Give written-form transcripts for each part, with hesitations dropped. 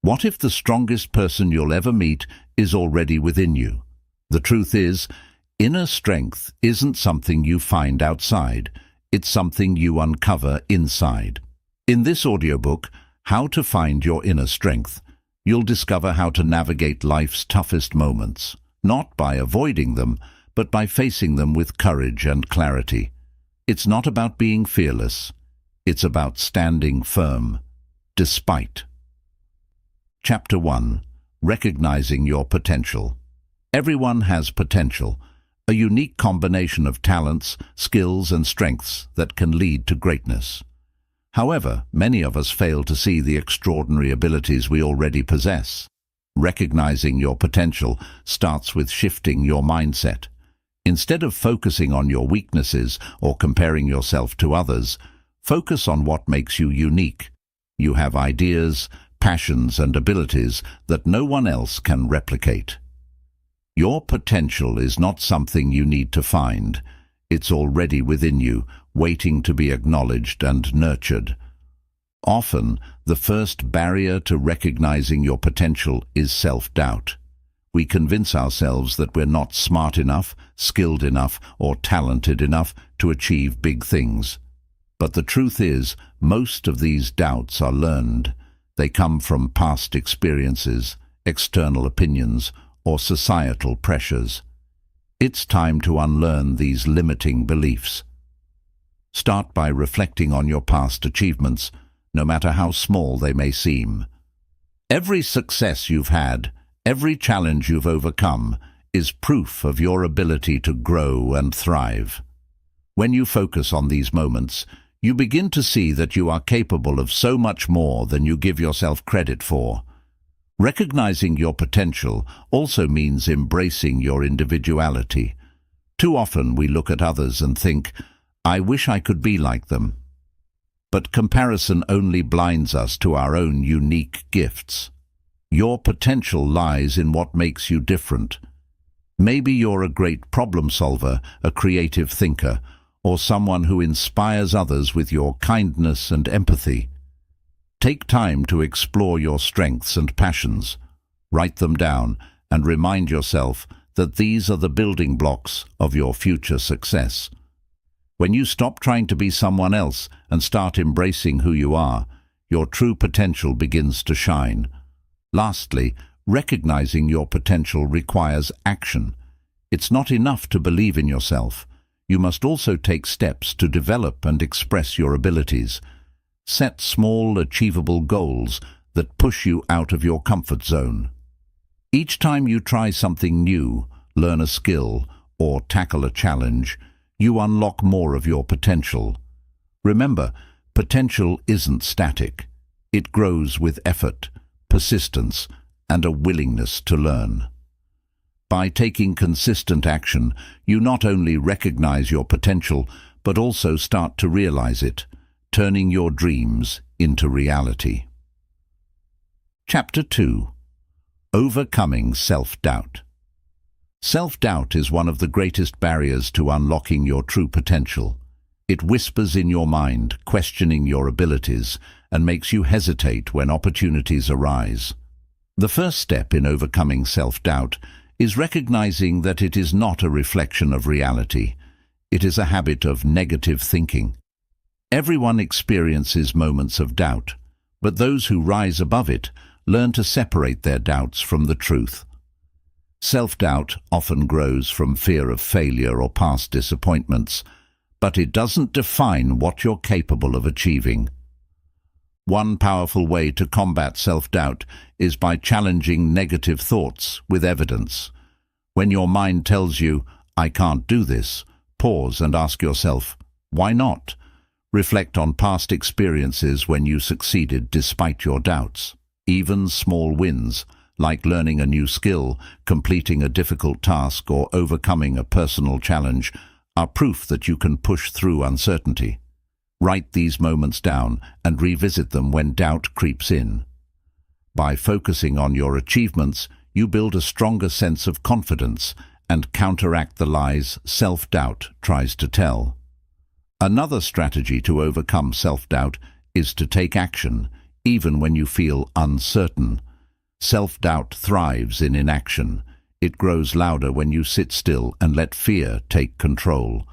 What if the strongest person you'll ever meet is already within you? The truth is, inner strength isn't something you find outside. It's something you uncover inside. In this audiobook, How to Find Your Inner Strength, you'll discover how to navigate life's toughest moments, not by avoiding them, but by facing them with courage and clarity. It's not about being fearless. It's about standing firm, despite. Chapter 1. Recognizing Your Potential. Everyone has potential, a unique combination of talents, skills, and strengths that can lead to greatness. However, many of us fail to see the extraordinary abilities we already possess. Recognizing your potential starts with shifting your mindset. Instead of focusing on your weaknesses or comparing yourself to others, focus on what makes you unique. You have ideas, passions, and abilities that no one else can replicate. Your potential is not something you need to find. It's already within you, waiting to be acknowledged and nurtured. Often, the first barrier to recognizing your potential is self-doubt. We convince ourselves that we're not smart enough, skilled enough, or talented enough to achieve big things. But the truth is, most of these doubts are learned. They come from past experiences, external opinions, or societal pressures. It's time to unlearn these limiting beliefs. Start by reflecting on your past achievements, no matter how small they may seem. Every success you've had, every challenge you've overcome, is proof of your ability to grow and thrive. When you focus on these moments, you begin to see that you are capable of so much more than you give yourself credit for. Recognizing your potential also means embracing your individuality. Too often we look at others and think, "I wish I could be like them." But comparison only blinds us to our own unique gifts. Your potential lies in what makes you different. Maybe you're a great problem solver, a creative thinker, or someone who inspires others with your kindness and empathy. Take time to explore your strengths and passions. Write them down and remind yourself that these are the building blocks of your future success. When you stop trying to be someone else and start embracing who you are, your true potential begins to shine. Lastly, recognizing your potential requires action. It's not enough to believe in yourself. You must also take steps to develop and express your abilities. Set small, achievable goals that push you out of your comfort zone. Each time you try something new, learn a skill, or tackle a challenge, you unlock more of your potential. Remember, potential isn't static. It grows with effort, persistence, and a willingness to learn. By taking consistent action, you not only recognize your potential, but also start to realize it, turning your dreams into reality. Chapter 2. Overcoming Self-Doubt. Self-doubt is one of the greatest barriers to unlocking your true potential. It whispers in your mind, questioning your abilities, and makes you hesitate when opportunities arise. The first step in overcoming self-doubt is recognizing that it is not a reflection of reality. It is a habit of negative thinking. Everyone experiences moments of doubt, but those who rise above it learn to separate their doubts from the truth. Self-doubt often grows from fear of failure or past disappointments, but it doesn't define what you're capable of achieving. One powerful way to combat self-doubt is by challenging negative thoughts with evidence. When your mind tells you, "I can't do this," pause and ask yourself, "Why not?" Reflect on past experiences when you succeeded despite your doubts. Even small wins, like learning a new skill, completing a difficult task, or overcoming a personal challenge, are proof that you can push through uncertainty. Write these moments down and revisit them when doubt creeps in. By focusing on your achievements, you build a stronger sense of confidence and counteract the lies self-doubt tries to tell. Another strategy to overcome self-doubt is to take action, even when you feel uncertain. Self-doubt thrives in inaction. It grows louder when you sit still and let fear take control.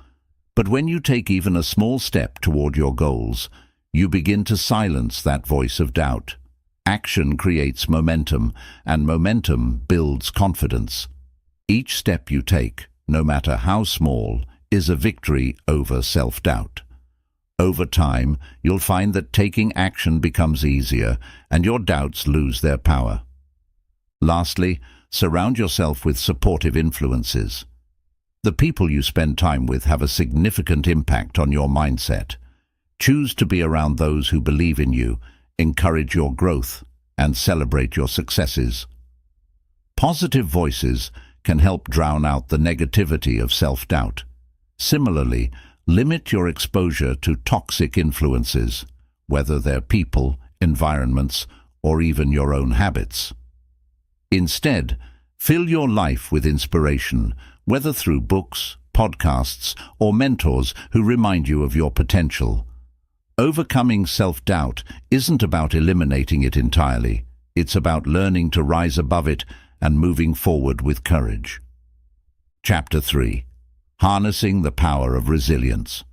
But when you take even a small step toward your goals, you begin to silence that voice of doubt. Action creates momentum, and momentum builds confidence. Each step you take, no matter how small, is a victory over self-doubt. Over time, you'll find that taking action becomes easier, and your doubts lose their power. Lastly, surround yourself with supportive influences. The people you spend time with have a significant impact on your mindset. Choose to be around those who believe in you, encourage your growth, and celebrate your successes. Positive voices can help drown out the negativity of self-doubt. Similarly, limit your exposure to toxic influences, whether they're people, environments, or even your own habits. Instead, fill your life with inspiration, whether through books, podcasts, or mentors who remind you of your potential. Overcoming self-doubt isn't about eliminating it entirely. It's about learning to rise above it and moving forward with courage. Chapter 3. Harnessing the Power of Resilience.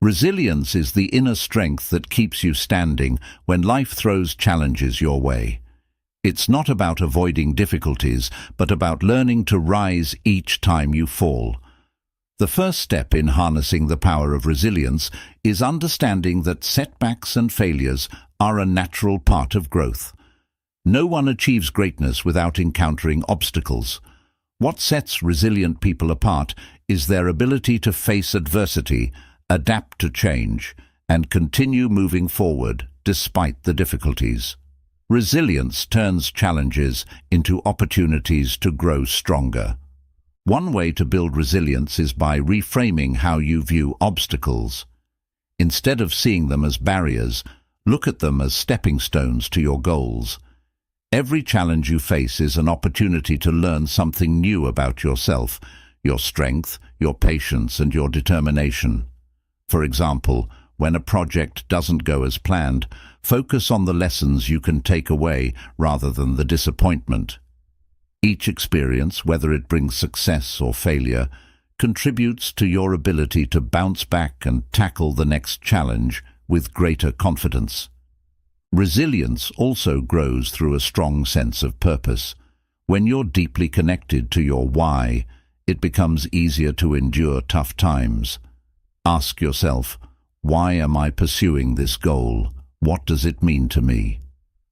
Resilience is the inner strength that keeps you standing when life throws challenges your way. It's not about avoiding difficulties, but about learning to rise each time you fall. The first step in harnessing the power of resilience is understanding that setbacks and failures are a natural part of growth. No one achieves greatness without encountering obstacles. What sets resilient people apart is their ability to face adversity, adapt to change, and continue moving forward despite the difficulties. Resilience turns challenges into opportunities to grow stronger. One way to build resilience is by reframing how you view obstacles. Instead of seeing them as barriers, look at them as stepping stones to your goals. Every challenge you face is an opportunity to learn something new about yourself, your strength, your patience, and your determination. For example, when a project doesn't go as planned, focus on the lessons you can take away rather than the disappointment. Each experience, whether it brings success or failure, contributes to your ability to bounce back and tackle the next challenge with greater confidence. Resilience also grows through a strong sense of purpose. When you're deeply connected to your why, it becomes easier to endure tough times. Ask yourself, why am I pursuing this goal? What does it mean to me?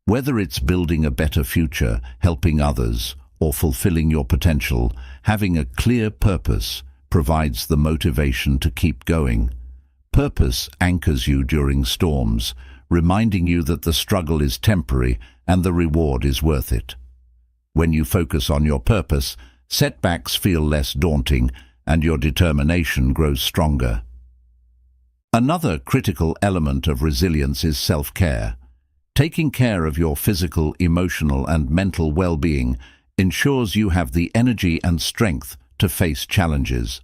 Whether it's building a better future, helping others, or fulfilling your potential, having a clear purpose provides the motivation to keep going. Purpose anchors you during storms, reminding you that the struggle is temporary and the reward is worth it. When you focus on your purpose, setbacks feel less daunting and your determination grows stronger. Another critical element of resilience is self-care. Taking care of your physical, emotional, and mental well-being ensures you have the energy and strength to face challenges.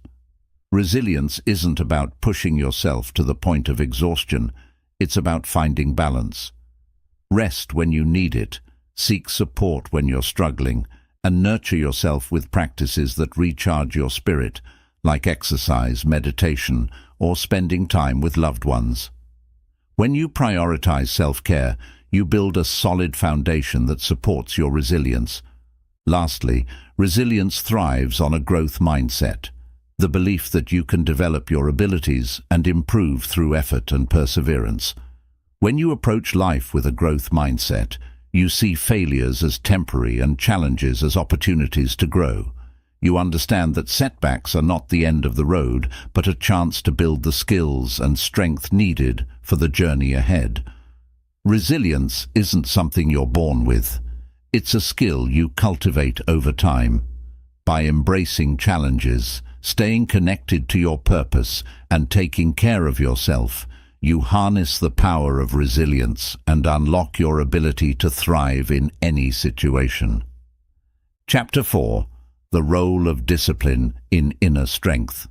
Resilience isn't about pushing yourself to the point of exhaustion. It's about finding balance. Rest when you need it, seek support when you're struggling, and nurture yourself with practices that recharge your spirit, like exercise, meditation, or spending time with loved ones. When you prioritize self-care, you build a solid foundation that supports your resilience. Lastly, resilience thrives on a growth mindset, the belief that you can develop your abilities and improve through effort and perseverance. When you approach life with a growth mindset, you see failures as temporary and challenges as opportunities to grow. You understand that setbacks are not the end of the road, but a chance to build the skills and strength needed for the journey ahead. Resilience isn't something you're born with. It's a skill you cultivate over time. By embracing challenges, staying connected to your purpose, and taking care of yourself, you harness the power of resilience and unlock your ability to thrive in any situation. Chapter 4. The Role of Discipline in Inner Strength.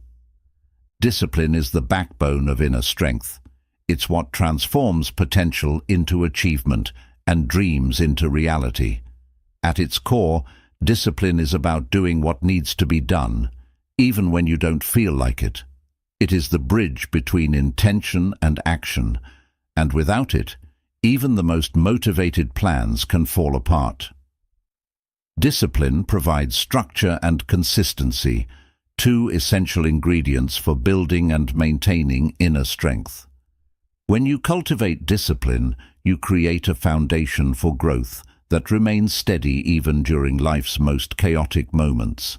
Discipline is the backbone of inner strength. It's what transforms potential into achievement and dreams into reality. At its core, discipline is about doing what needs to be done, even when you don't feel like it. It is the bridge between intention and action, and without it, even the most motivated plans can fall apart. Discipline provides structure and consistency, two essential ingredients for building and maintaining inner strength. When you cultivate discipline, you create a foundation for growth that remains steady even during life's most chaotic moments.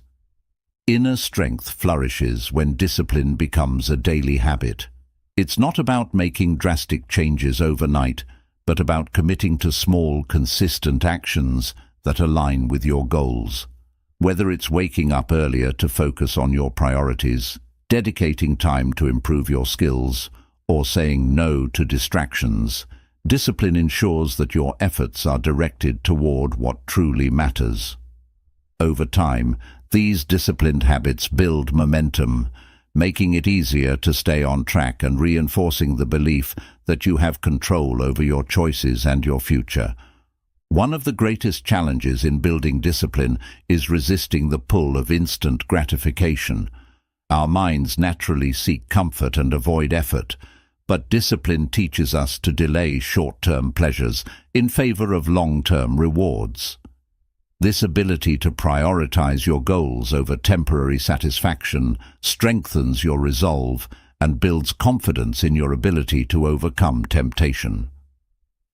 Inner strength flourishes when discipline becomes a daily habit. It's not about making drastic changes overnight, but about committing to small, consistent actions that align with your goals. Whether it's waking up earlier to focus on your priorities, dedicating time to improve your skills, or saying no to distractions, discipline ensures that your efforts are directed toward what truly matters. Over time, these disciplined habits build momentum, making it easier to stay on track and reinforcing the belief that you have control over your choices and your future. One of the greatest challenges in building discipline is resisting the pull of instant gratification. Our minds naturally seek comfort and avoid effort, but discipline teaches us to delay short-term pleasures in favor of long-term rewards. This ability to prioritize your goals over temporary satisfaction strengthens your resolve and builds confidence in your ability to overcome temptation.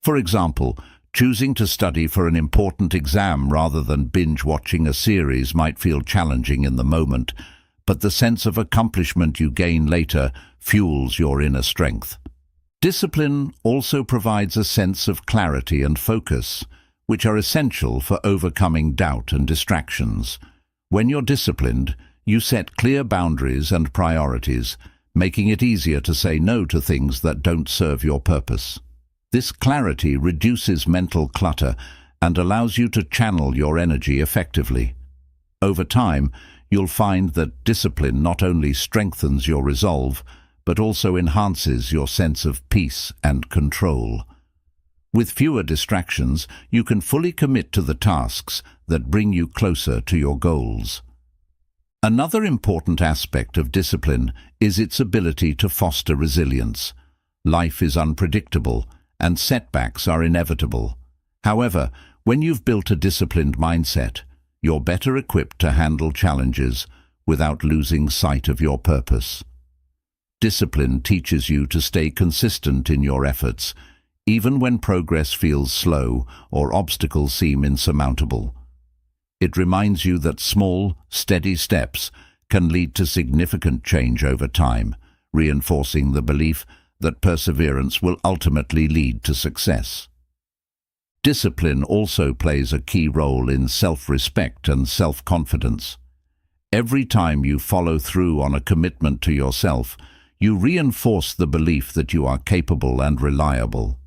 For example, choosing to study for an important exam rather than binge-watching a series might feel challenging in the moment, but the sense of accomplishment you gain later fuels your inner strength. Discipline also provides a sense of clarity and focus, which are essential for overcoming doubt and distractions. When you're disciplined, you set clear boundaries and priorities, making it easier to say no to things that don't serve your purpose. This clarity reduces mental clutter and allows you to channel your energy effectively. Over time, you'll find that discipline not only strengthens your resolve, but also enhances your sense of peace and control. With fewer distractions, you can fully commit to the tasks that bring you closer to your goals. Another important aspect of discipline is its ability to foster resilience. Life is unpredictable, and setbacks are inevitable. However, when you've built a disciplined mindset, you're better equipped to handle challenges without losing sight of your purpose. Discipline teaches you to stay consistent in your efforts, even when progress feels slow or obstacles seem insurmountable. It reminds you that small, steady steps can lead to significant change over time, reinforcing the belief that perseverance will ultimately lead to success. Discipline also plays a key role in self-respect and self-confidence. Every time you follow through on a commitment to yourself, you reinforce the belief that you are capable and reliable.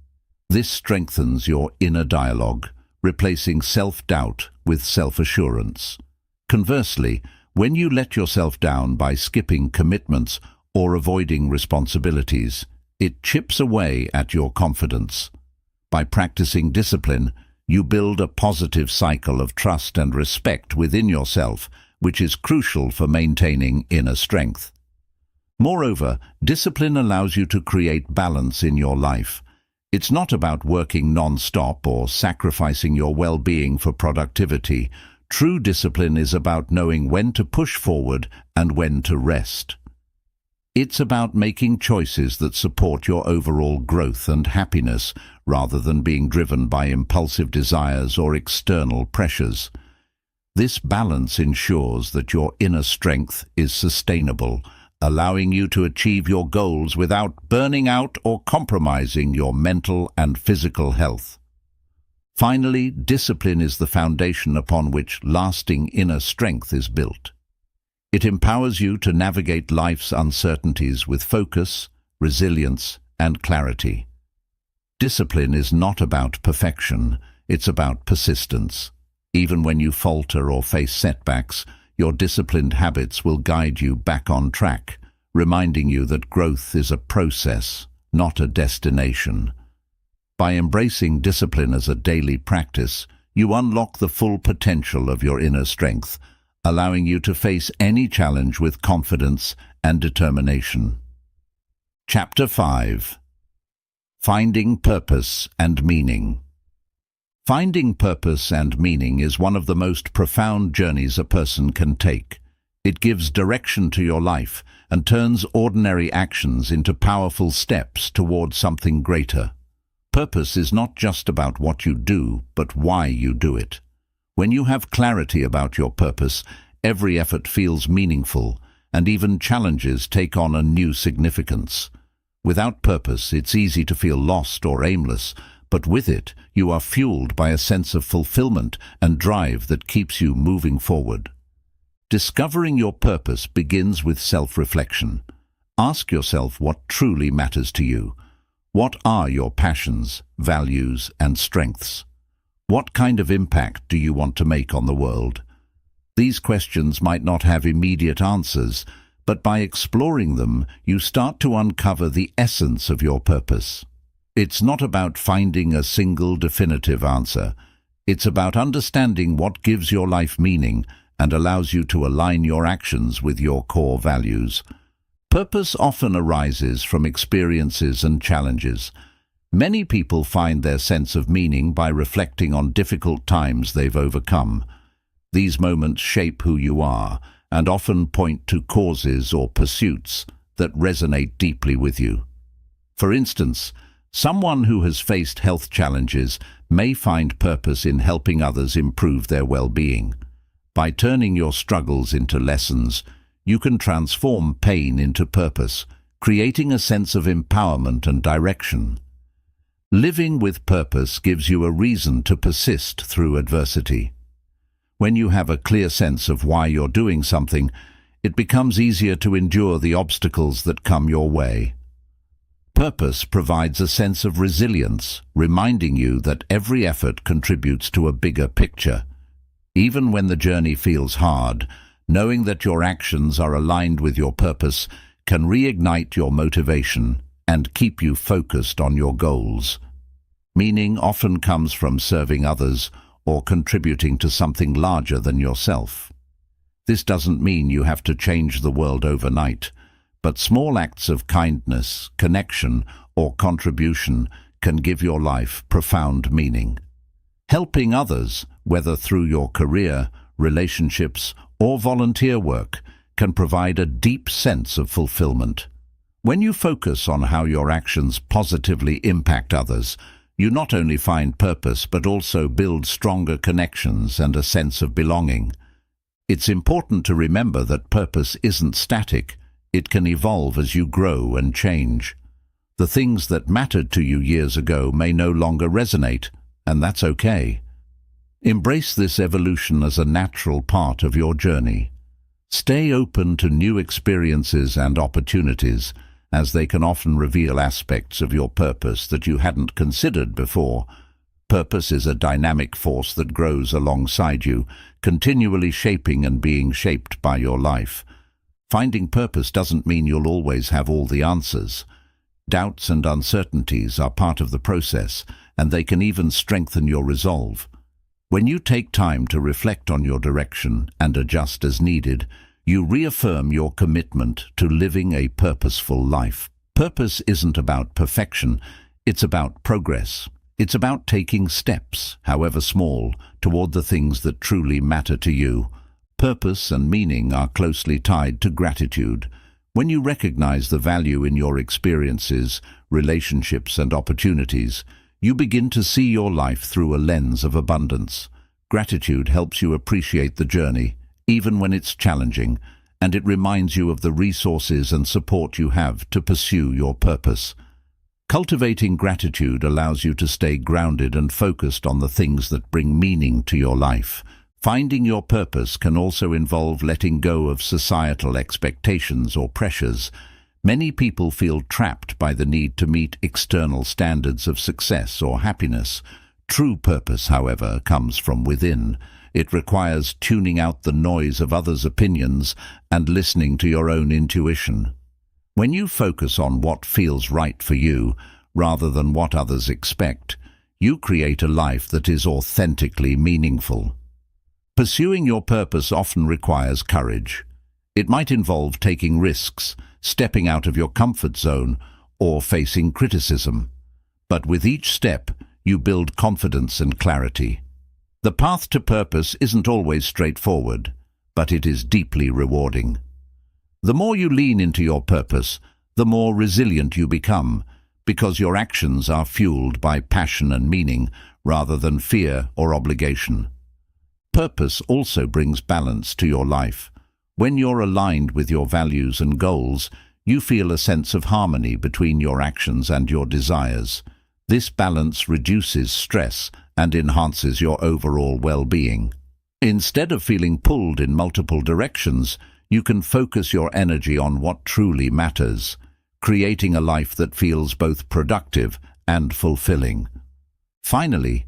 This strengthens your inner dialogue, replacing self-doubt with self-assurance. Conversely, when you let yourself down by skipping commitments or avoiding responsibilities, it chips away at your confidence. By practicing discipline, you build a positive cycle of trust and respect within yourself, which is crucial for maintaining inner strength. Moreover, discipline allows you to create balance in your life. It's not about working non-stop or sacrificing your well-being for productivity. True discipline is about knowing when to push forward and when to rest. It's about making choices that support your overall growth and happiness rather than being driven by impulsive desires or external pressures. This balance ensures that your inner strength is sustainable, allowing you to achieve your goals without burning out or compromising your mental and physical health. Finally, discipline is the foundation upon which lasting inner strength is built. It empowers you to navigate life's uncertainties with focus, resilience, and clarity. Discipline is not about perfection, it's about persistence. Even when you falter or face setbacks, your disciplined habits will guide you back on track, reminding you that growth is a process, not a destination. By embracing discipline as a daily practice, You unlock the full potential of your inner strength, allowing you to face any challenge with confidence and determination. Chapter 5. Finding Purpose and Meaning. Finding purpose and meaning is one of the most profound journeys a person can take. It gives direction to your life and turns ordinary actions into powerful steps towards something greater. Purpose is not just about what you do, but why you do it. When you have clarity about your purpose, every effort feels meaningful, and even challenges take on a new significance. Without purpose, it's easy to feel lost or aimless, but with it, you are fueled by a sense of fulfillment and drive that keeps you moving forward. Discovering your purpose begins with self-reflection. Ask yourself what truly matters to you. What are your passions, values, and strengths? What kind of impact do you want to make on the world? These questions might not have immediate answers, but by exploring them, you start to uncover the essence of your purpose. It's not about finding a single definitive answer. It's about understanding what gives your life meaning and allows you to align your actions with your core values. Purpose often arises from experiences and challenges. Many people find their sense of meaning by reflecting on difficult times they've overcome. These moments shape who you are and often point to causes or pursuits that resonate deeply with you. For instance, someone who has faced health challenges may find purpose in helping others improve their well-being. By turning your struggles into lessons, you can transform pain into purpose, creating a sense of empowerment and direction. Living with purpose gives you a reason to persist through adversity. When you have a clear sense of why you're doing something, it becomes easier to endure the obstacles that come your way. Purpose provides a sense of resilience, reminding you that every effort contributes to a bigger picture. Even when the journey feels hard, knowing that your actions are aligned with your purpose can reignite your motivation and keep you focused on your goals. Meaning often comes from serving others or contributing to something larger than yourself. This doesn't mean you have to change the world overnight, but small acts of kindness, connection, or contribution can give your life profound meaning. Helping others, whether through your career, relationships, or volunteer work, can provide a deep sense of fulfillment. When you focus on how your actions positively impact others, you not only find purpose but also build stronger connections and a sense of belonging. It's important to remember that purpose isn't static. It can evolve as you grow and change. The things that mattered to you years ago may no longer resonate, and that's okay. Embrace this evolution as a natural part of your journey. Stay open to new experiences and opportunities, as they can often reveal aspects of your purpose that you hadn't considered before. Purpose is a dynamic force that grows alongside you, continually shaping and being shaped by your life. Finding purpose doesn't mean you'll always have all the answers. Doubts and uncertainties are part of the process, and they can even strengthen your resolve. When you take time to reflect on your direction and adjust as needed, you reaffirm your commitment to living a purposeful life. Purpose isn't about perfection, it's about progress. It's about taking steps, however small, toward the things that truly matter to you. Purpose and meaning are closely tied to gratitude. When you recognize the value in your experiences, relationships, and opportunities, you begin to see your life through a lens of abundance. Gratitude helps you appreciate the journey, even when it's challenging, and it reminds you of the resources and support you have to pursue your purpose. Cultivating gratitude allows you to stay grounded and focused on the things that bring meaning to your life. Finding your purpose can also involve letting go of societal expectations or pressures. Many people feel trapped by the need to meet external standards of success or happiness. True purpose, however, comes from within. It requires tuning out the noise of others' opinions and listening to your own intuition. When you focus on what feels right for you, rather than what others expect, you create a life that is authentically meaningful. Pursuing your purpose often requires courage. It might involve taking risks, stepping out of your comfort zone, or facing criticism. But with each step, you build confidence and clarity. The path to purpose isn't always straightforward, but it is deeply rewarding. The more you lean into your purpose, the more resilient you become, because your actions are fueled by passion and meaning rather than fear or obligation. Purpose also brings balance to your life. When you're aligned with your values and goals, you feel a sense of harmony between your actions and your desires. This balance reduces stress and enhances your overall well-being. Instead of feeling pulled in multiple directions, you can focus your energy on what truly matters, creating a life that feels both productive and fulfilling. Finally,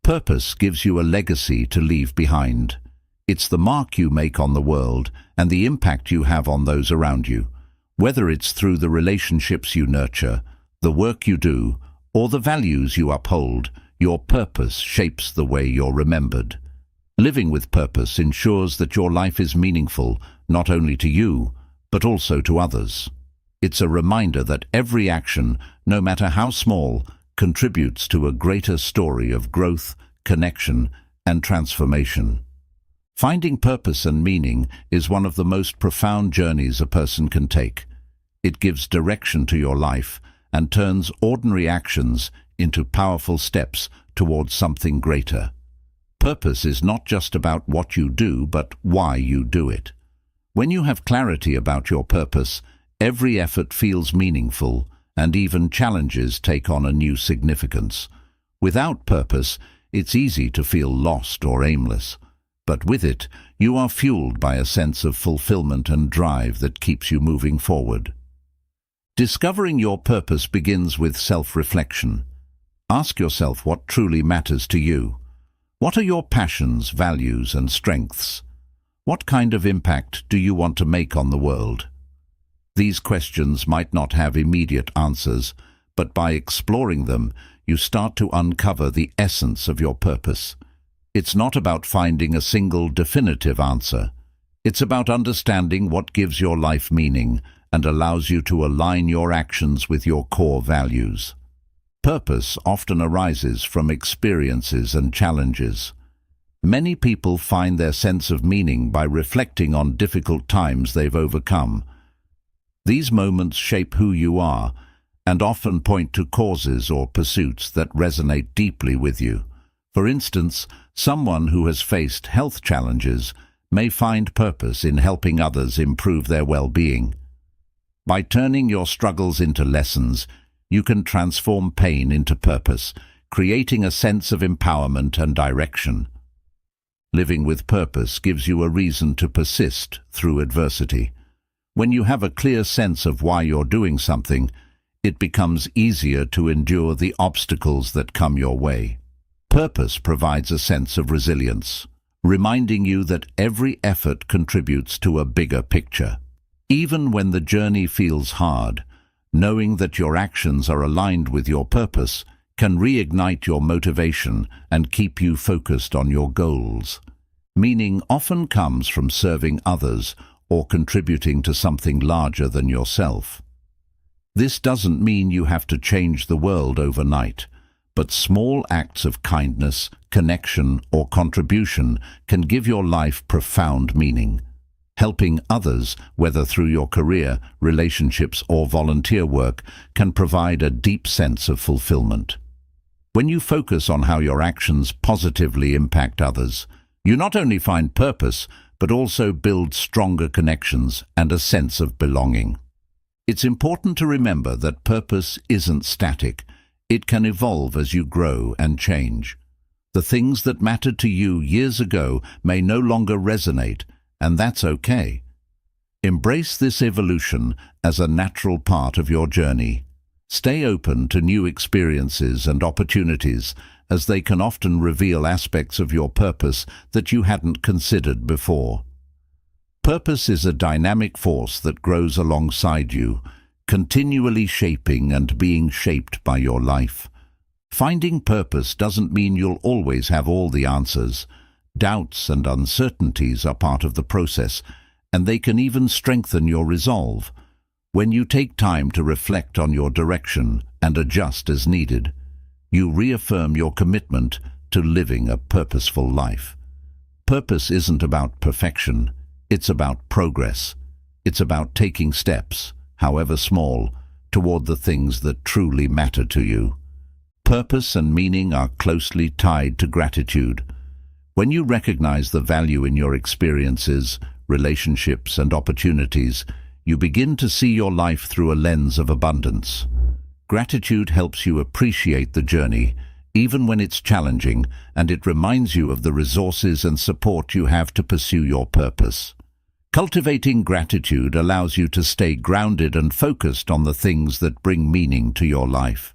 purpose gives you a legacy to leave behind. It's the mark you make on the world and the impact you have on those around you. Whether it's through the relationships you nurture, the work you do, or the values you uphold, your purpose shapes the way you're remembered. Living with purpose ensures that your life is meaningful not only to you, but also to others. It's a reminder that every action, no matter how small, contributes to a greater story of growth, connection, and transformation. Finding purpose and meaning is one of the most profound journeys a person can take. It gives direction to your life and turns ordinary actions into powerful steps towards something greater. Purpose is not just about what you do, but why you do it. When you have clarity about your purpose, every effort feels meaningful, and even challenges take on a new significance. Without purpose, it's easy to feel lost or aimless. But with it, you are fueled by a sense of fulfillment and drive that keeps you moving forward. Discovering your purpose begins with self-reflection. Ask yourself what truly matters to you. What are your passions, values, and strengths? What kind of impact do you want to make on the world? These questions might not have immediate answers, but by exploring them, you start to uncover the essence of your purpose. It's not about finding a single definitive answer. It's about understanding what gives your life meaning and allows you to align your actions with your core values. Purpose often arises from experiences and challenges. Many people find their sense of meaning by reflecting on difficult times they've overcome. These moments shape who you are and often point to causes or pursuits that resonate deeply with you. For instance, someone who has faced health challenges may find purpose in helping others improve their well-being. By turning your struggles into lessons, you can transform pain into purpose, creating a sense of empowerment and direction. Living with purpose gives you a reason to persist through adversity. When you have a clear sense of why you're doing something, it becomes easier to endure the obstacles that come your way. Purpose provides a sense of resilience, reminding you that every effort contributes to a bigger picture. Even when the journey feels hard, knowing that your actions are aligned with your purpose can reignite your motivation and keep you focused on your goals. Meaning often comes from serving others or contributing to something larger than yourself. This doesn't mean you have to change the world overnight, but small acts of kindness, connection, or contribution can give your life profound meaning. Helping others, whether through your career, relationships, or volunteer work, can provide a deep sense of fulfillment. When you focus on how your actions positively impact others, you not only find purpose, but also build stronger connections and a sense of belonging. It's important to remember that purpose isn't static. It can evolve as you grow and change. The things that mattered to you years ago may no longer resonate, and that's okay. Embrace this evolution as a natural part of your journey. Stay open to new experiences and opportunities, as they can often reveal aspects of your purpose that you hadn't considered before. Purpose is a dynamic force that grows alongside you, continually shaping and being shaped by your life. Finding purpose doesn't mean you'll always have all the answers. Doubts and uncertainties are part of the process, and they can even strengthen your resolve. When you take time to reflect on your direction and adjust as needed, you reaffirm your commitment to living a purposeful life. Purpose isn't about perfection, it's about progress. It's about taking steps, however small, toward the things that truly matter to you. Purpose and meaning are closely tied to gratitude. When you recognize the value in your experiences, relationships, and opportunities, you begin to see your life through a lens of abundance. Gratitude helps you appreciate the journey, even when it's challenging, and it reminds you of the resources and support you have to pursue your purpose. Cultivating gratitude allows you to stay grounded and focused on the things that bring meaning to your life.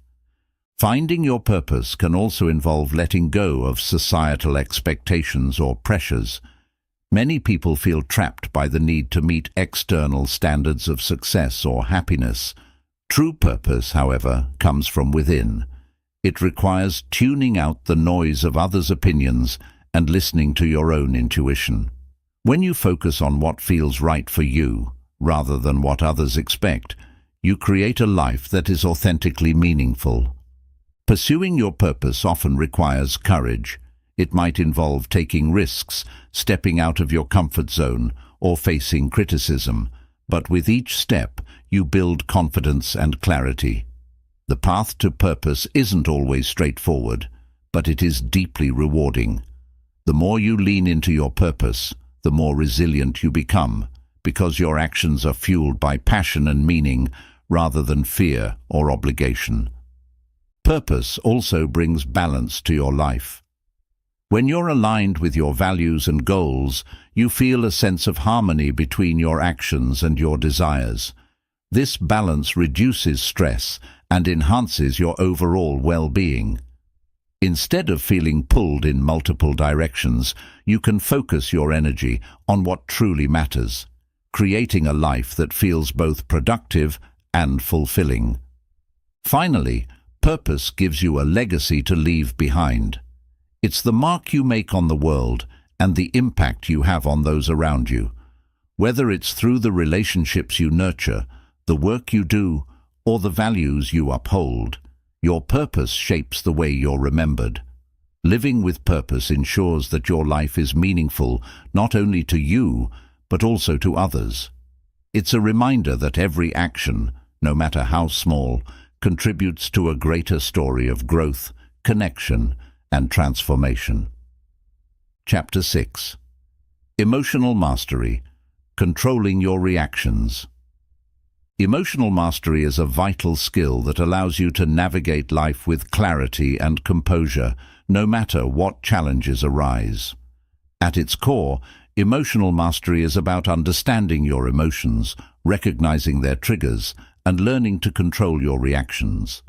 Finding your purpose can also involve letting go of societal expectations or pressures. Many people feel trapped by the need to meet external standards of success or happiness. True purpose, however, comes from within. It requires tuning out the noise of others' opinions and listening to your own intuition. When you focus on what feels right for you, rather than what others expect, you create a life that is authentically meaningful. Pursuing your purpose often requires courage. It might involve taking risks, stepping out of your comfort zone, or facing criticism. But with each step, you build confidence and clarity. The path to purpose isn't always straightforward, but it is deeply rewarding. The more you lean into your purpose, the more resilient you become, because your actions are fueled by passion and meaning rather than fear or obligation. Purpose also brings balance to your life. When you're aligned with your values and goals, you feel a sense of harmony between your actions and your desires. This balance reduces stress and enhances your overall well-being. Instead of feeling pulled in multiple directions, you can focus your energy on what truly matters, creating a life that feels both productive and fulfilling. Finally, purpose gives you a legacy to leave behind. It's the mark you make on the world and the impact you have on those around you. Whether it's through the relationships you nurture, the work you do, or the values you uphold, your purpose shapes the way you're remembered. Living with purpose ensures that your life is meaningful not only to you, but also to others. It's a reminder that every action, no matter how small, contributes to a greater story of growth, connection, and transformation. Chapter 6. Emotional Mastery. Controlling your reactions. Emotional mastery is a vital skill that allows you to navigate life with clarity and composure, no matter what challenges arise. At its core, emotional mastery is about understanding your emotions, recognizing their triggers, and learning to control your reactions.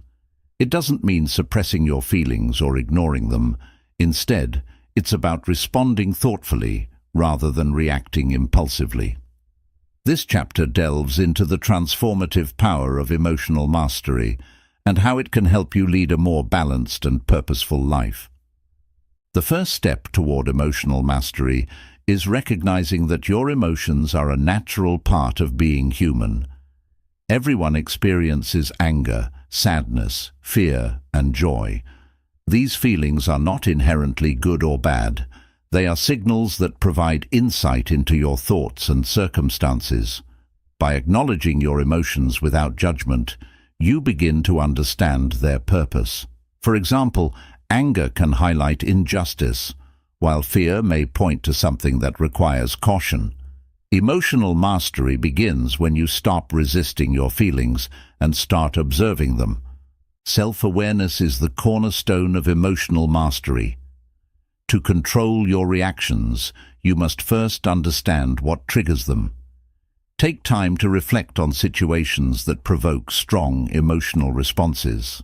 It doesn't mean suppressing your feelings or ignoring them. Instead, it's about responding thoughtfully rather than reacting impulsively. This chapter delves into the transformative power of emotional mastery and how it can help you lead a more balanced and purposeful life. The first step toward emotional mastery is recognizing that your emotions are a natural part of being human. Everyone experiences anger, sadness, fear, and joy. These feelings are not inherently good or bad. They are signals that provide insight into your thoughts and circumstances. By acknowledging your emotions without judgment, you begin to understand their purpose. For example, anger can highlight injustice, while fear may point to something that requires caution. Emotional mastery begins when you stop resisting your feelings and start observing them. Self-awareness is the cornerstone of emotional mastery. To control your reactions, you must first understand what triggers them. Take time to reflect on situations that provoke strong emotional responses.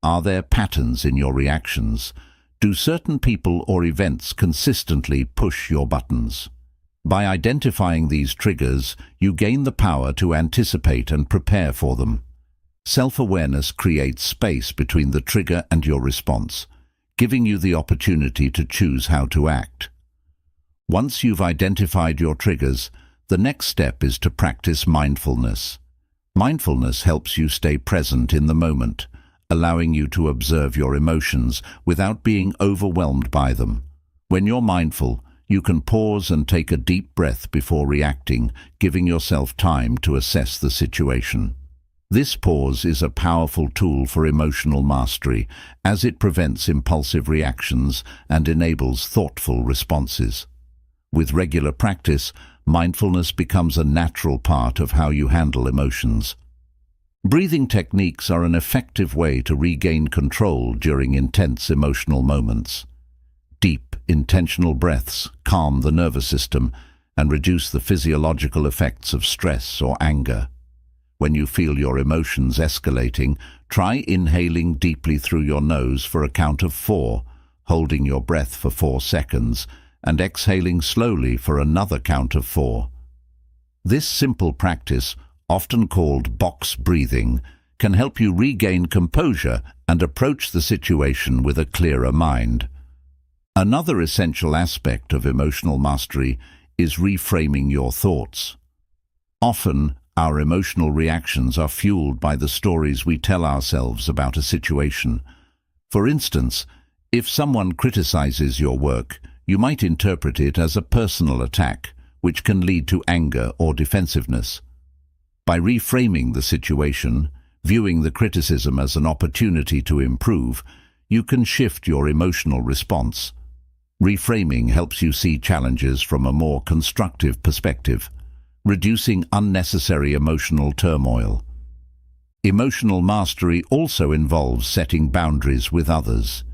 Are there patterns in your reactions? Do certain people or events consistently push your buttons? By identifying these triggers, you gain the power to anticipate and prepare for them. Self-awareness creates space between the trigger and your response, giving you the opportunity to choose how to act. Once you've identified your triggers, the next step is to practice mindfulness. Mindfulness helps you stay present in the moment, allowing you to observe your emotions without being overwhelmed by them. When you're mindful, you can pause and take a deep breath before reacting, giving yourself time to assess the situation. This pause is a powerful tool for emotional mastery, as it prevents impulsive reactions and enables thoughtful responses. With regular practice, mindfulness becomes a natural part of how you handle emotions. Breathing techniques are an effective way to regain control during intense emotional moments. Deep, intentional breaths calm the nervous system and reduce the physiological effects of stress or anger. When you feel your emotions escalating, try inhaling deeply through your nose for a count of 4, holding your breath for 4 seconds, and exhaling slowly for another count of 4. This simple practice, often called box breathing, can help you regain composure and approach the situation with a clearer mind. Another essential aspect of emotional mastery is reframing your thoughts. Often, our emotional reactions are fueled by the stories we tell ourselves about a situation. For instance, if someone criticizes your work, you might interpret it as a personal attack, which can lead to anger or defensiveness. By reframing the situation, viewing the criticism as an opportunity to improve, you can shift your emotional response. Reframing helps you see challenges from a more constructive perspective, reducing unnecessary emotional turmoil. Emotional mastery also involves setting boundaries with others.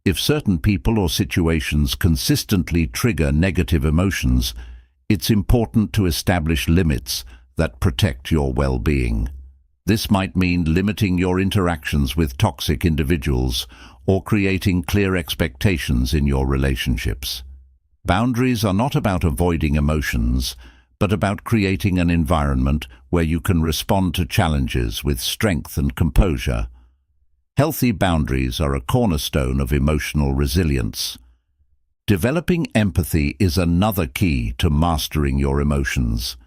If certain people or situations consistently trigger negative emotions, it's important to establish limits that protect your well-being. This might mean limiting your interactions with toxic individuals or creating clear expectations in your relationships. Boundaries are not about avoiding emotions, but about creating an environment where you can respond to challenges with strength and composure. Healthy boundaries are a cornerstone of emotional resilience. Developing empathy is another key to mastering your emotions.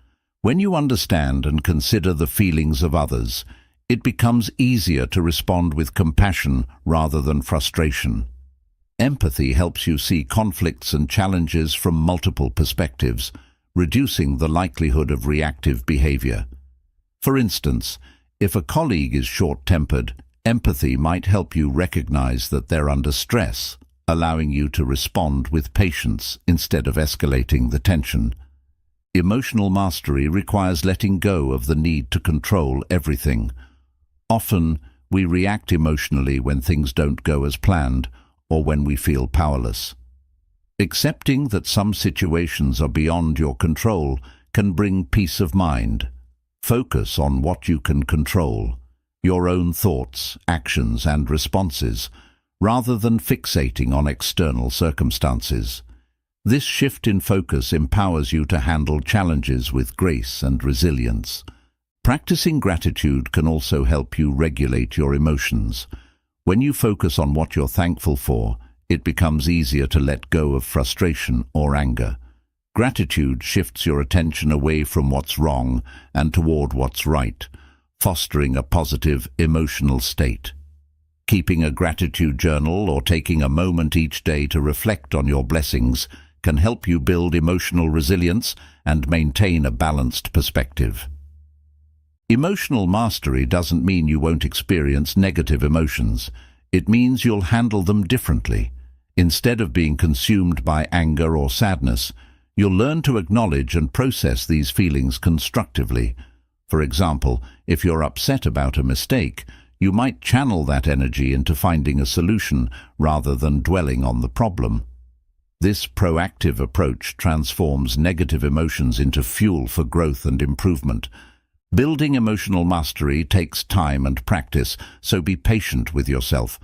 When you understand and consider the feelings of others, it becomes easier to respond with compassion rather than frustration. Empathy helps you see conflicts and challenges from multiple perspectives, reducing the likelihood of reactive behavior. For instance, if a colleague is short-tempered, empathy might help you recognize that they're under stress, allowing you to respond with patience instead of escalating the tension. Emotional mastery requires letting go of the need to control everything. Often, we react emotionally when things don't go as planned or when we feel powerless. Accepting that some situations are beyond your control can bring peace of mind. Focus on what you can control, your own thoughts, actions, and responses, rather than fixating on external circumstances. This shift in focus empowers you to handle challenges with grace and resilience. Practicing gratitude can also help you regulate your emotions. When you focus on what you're thankful for, it becomes easier to let go of frustration or anger. Gratitude shifts your attention away from what's wrong and toward what's right, fostering a positive emotional state. Keeping a gratitude journal or taking a moment each day to reflect on your blessings can help you build emotional resilience and maintain a balanced perspective. Emotional mastery doesn't mean you won't experience negative emotions. It means you'll handle them differently. Instead of being consumed by anger or sadness, you'll learn to acknowledge and process these feelings constructively. For example, if you're upset about a mistake, you might channel that energy into finding a solution rather than dwelling on the problem. This proactive approach transforms negative emotions into fuel for growth and improvement. Building emotional mastery takes time and practice, so be patient with yourself.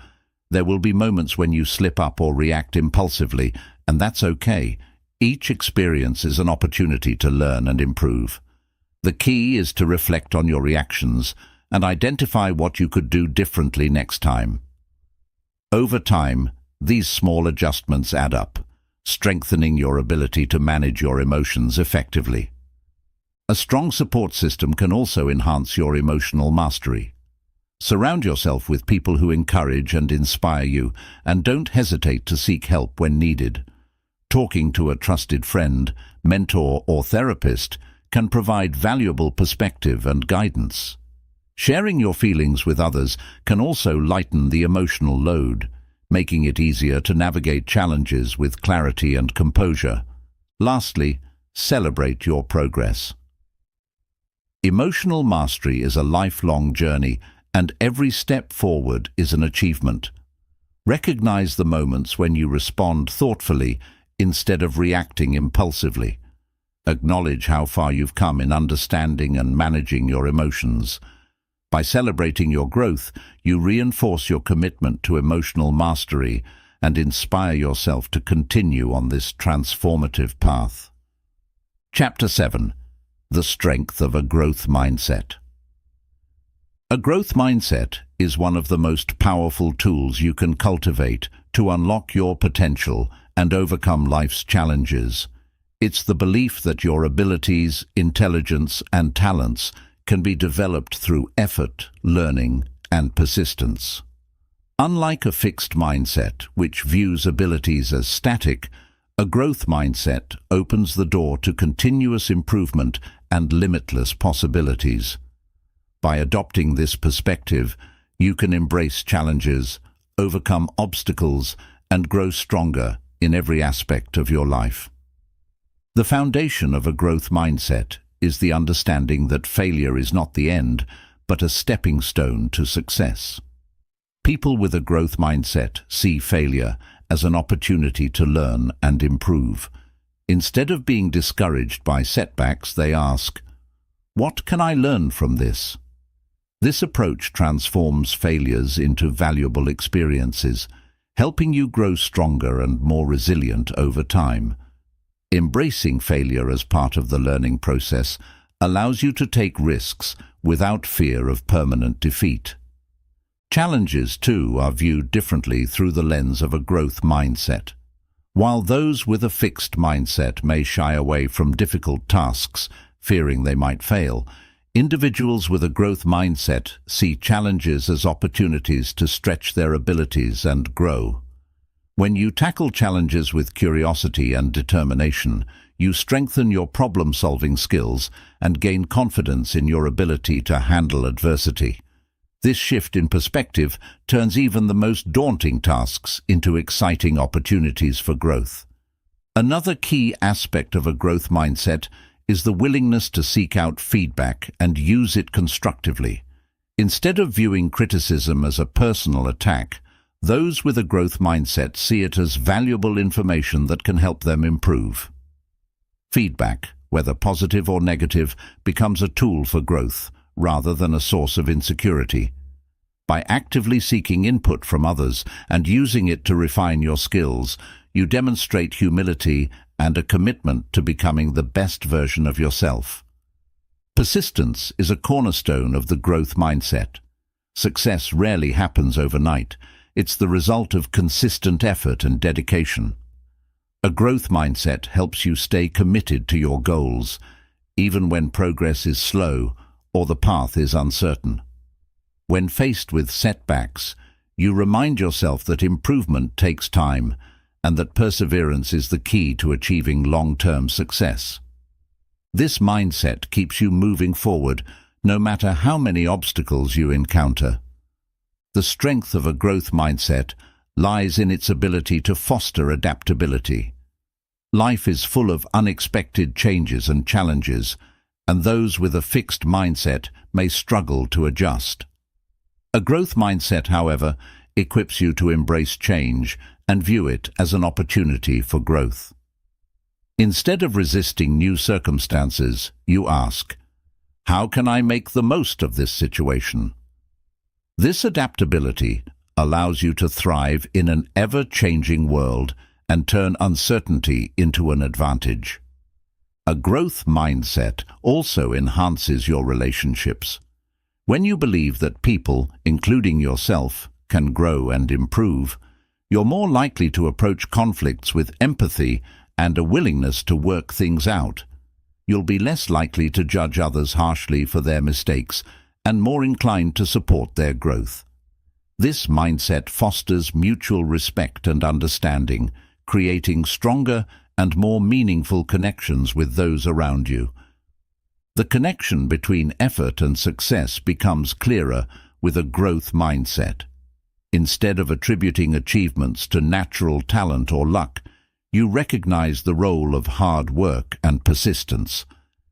There will be moments when you slip up or react impulsively, and that's okay. Each experience is an opportunity to learn and improve. The key is to reflect on your reactions and identify what you could do differently next time. Over time, these small adjustments add up, strengthening your ability to manage your emotions effectively. A strong support system can also enhance your emotional mastery. Surround yourself with people who encourage and inspire you, and don't hesitate to seek help when needed. Talking to a trusted friend, mentor, or therapist can provide valuable perspective and guidance. Sharing your feelings with others can also lighten the emotional load, making it easier to navigate challenges with clarity and composure. Lastly, celebrate your progress. Emotional mastery is a lifelong journey, and every step forward is an achievement. Recognize the moments when you respond thoughtfully instead of reacting impulsively. Acknowledge how far you've come in understanding and managing your emotions. By celebrating your growth, you reinforce your commitment to emotional mastery and inspire yourself to continue on this transformative path. Chapter 7. The Strength of a Growth Mindset. A growth mindset is one of the most powerful tools you can cultivate to unlock your potential and overcome life's challenges. It's the belief that your abilities, intelligence, and talents can be developed through effort, learning, and persistence. Unlike a fixed mindset, which views abilities as static, a growth mindset opens the door to continuous improvement and limitless possibilities. By adopting this perspective, you can embrace challenges, overcome obstacles, and grow stronger in every aspect of your life. The foundation of a growth mindset is the understanding that failure is not the end, but a stepping stone to success. People with a growth mindset see failure as an opportunity to learn and improve. Instead of being discouraged by setbacks, they ask, "What can I learn from this?" This approach transforms failures into valuable experiences, helping you grow stronger and more resilient over time. Embracing failure as part of the learning process allows you to take risks without fear of permanent defeat. Challenges, too, are viewed differently through the lens of a growth mindset. While those with a fixed mindset may shy away from difficult tasks, fearing they might fail, individuals with a growth mindset see challenges as opportunities to stretch their abilities and grow. When you tackle challenges with curiosity and determination, you strengthen your problem-solving skills and gain confidence in your ability to handle adversity. This shift in perspective turns even the most daunting tasks into exciting opportunities for growth. Another key aspect of a growth mindset is the willingness to seek out feedback and use it constructively. Instead of viewing criticism as a personal attack, those with a growth mindset see it as valuable information that can help them improve. Feedback, whether positive or negative, becomes a tool for growth rather than a source of insecurity. By actively seeking input from others and using it to refine your skills, you demonstrate humility and a commitment to becoming the best version of yourself. Persistence is a cornerstone of the growth mindset. Success rarely happens overnight. It's the result of consistent effort and dedication. A growth mindset helps you stay committed to your goals, even when progress is slow or the path is uncertain. When faced with setbacks, you remind yourself that improvement takes time and that perseverance is the key to achieving long-term success. This mindset keeps you moving forward no matter how many obstacles you encounter. The strength of a growth mindset lies in its ability to foster adaptability. Life is full of unexpected changes and challenges, and those with a fixed mindset may struggle to adjust. A growth mindset, however, equips you to embrace change and view it as an opportunity for growth. Instead of resisting new circumstances, you ask, "How can I make the most of this situation?" This adaptability allows you to thrive in an ever-changing world and turn uncertainty into an advantage. A growth mindset also enhances your relationships. When you believe that people, including yourself, can grow and improve, you're more likely to approach conflicts with empathy and a willingness to work things out. You'll be less likely to judge others harshly for their mistakes and more inclined to support their growth. This mindset fosters mutual respect and understanding, creating stronger and more meaningful connections with those around you. The connection between effort and success becomes clearer with a growth mindset. Instead of attributing achievements to natural talent or luck, you recognize the role of hard work and persistence.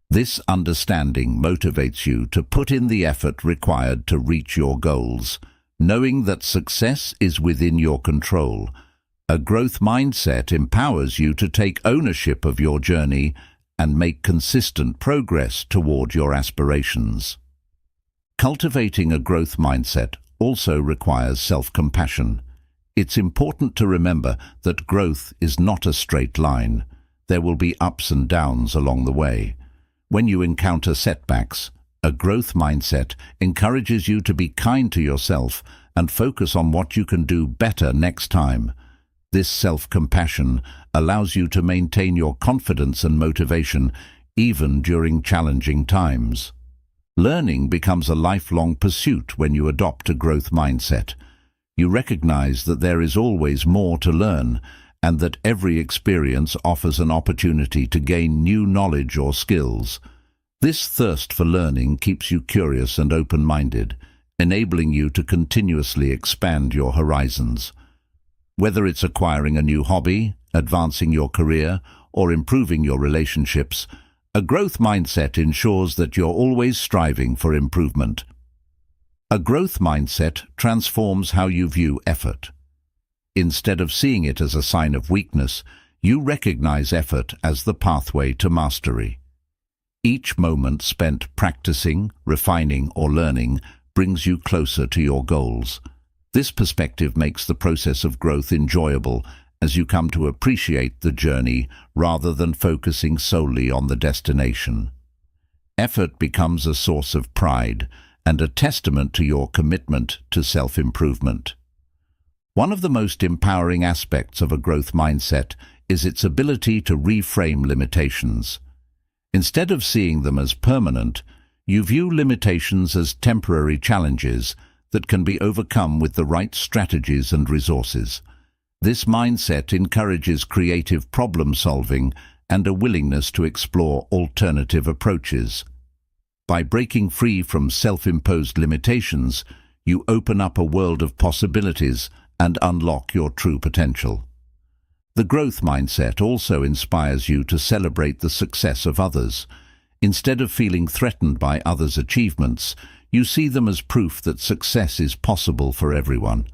This understanding motivates you to put in the effort required to reach your goals, knowing that success is within your control. A growth mindset empowers you to take ownership of your journey and make consistent progress toward your aspirations. Cultivating a growth mindset also requires self-compassion. It's important to remember that growth is not a straight line. There will be ups and downs along the way. When you encounter setbacks, a growth mindset encourages you to be kind to yourself and focus on what you can do better next time. This self-compassion allows you to maintain your confidence and motivation even during challenging times. Learning becomes a lifelong pursuit when you adopt a growth mindset. You recognize that there is always more to learn and that every experience offers an opportunity to gain new knowledge or skills. This thirst for learning keeps you curious and open-minded, enabling you to continuously expand your horizons. Whether it's acquiring a new hobby, advancing your career, or improving your relationships, a growth mindset ensures that you're always striving for improvement. A growth mindset transforms how you view effort. Instead of seeing it as a sign of weakness, you recognize effort as the pathway to mastery. Each moment spent practicing, refining, or learning brings you closer to your goals. This perspective makes the process of growth enjoyable as you come to appreciate the journey rather than focusing solely on the destination. Effort becomes a source of pride and a testament to your commitment to self-improvement. One of the most empowering aspects of a growth mindset is its ability to reframe limitations. Instead of seeing them as permanent, you view limitations as temporary challenges that can be overcome with the right strategies and resources. This mindset encourages creative problem-solving and a willingness to explore alternative approaches. By breaking free from self-imposed limitations, you open up a world of possibilities and unlock your true potential. The growth mindset also inspires you to celebrate the success of others. Instead of feeling threatened by others' achievements, you see them as proof that success is possible for everyone.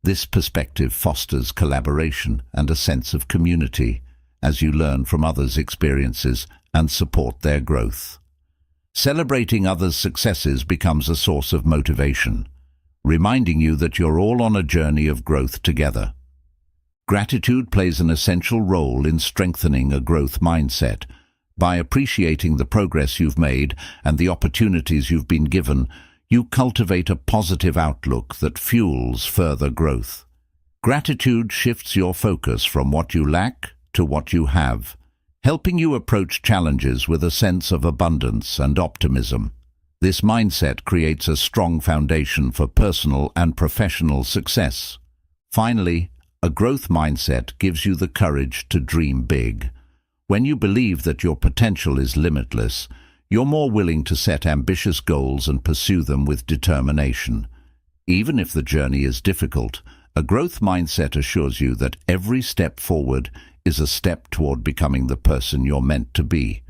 This perspective fosters collaboration and a sense of community as you learn from others' experiences and support their growth. Celebrating others' successes becomes a source of motivation, reminding you that you're all on a journey of growth together. Gratitude plays an essential role in strengthening a growth mindset. By appreciating the progress you've made and the opportunities you've been given, you cultivate a positive outlook that fuels further growth. Gratitude shifts your focus from what you lack to what you have, helping you approach challenges with a sense of abundance and optimism. This mindset creates a strong foundation for personal and professional success. Finally, a growth mindset gives you the courage to dream big. When you believe that your potential is limitless, you're more willing to set ambitious goals and pursue them with determination. Even if the journey is difficult, a growth mindset assures you that every step forward is a step toward becoming the person you're meant to be.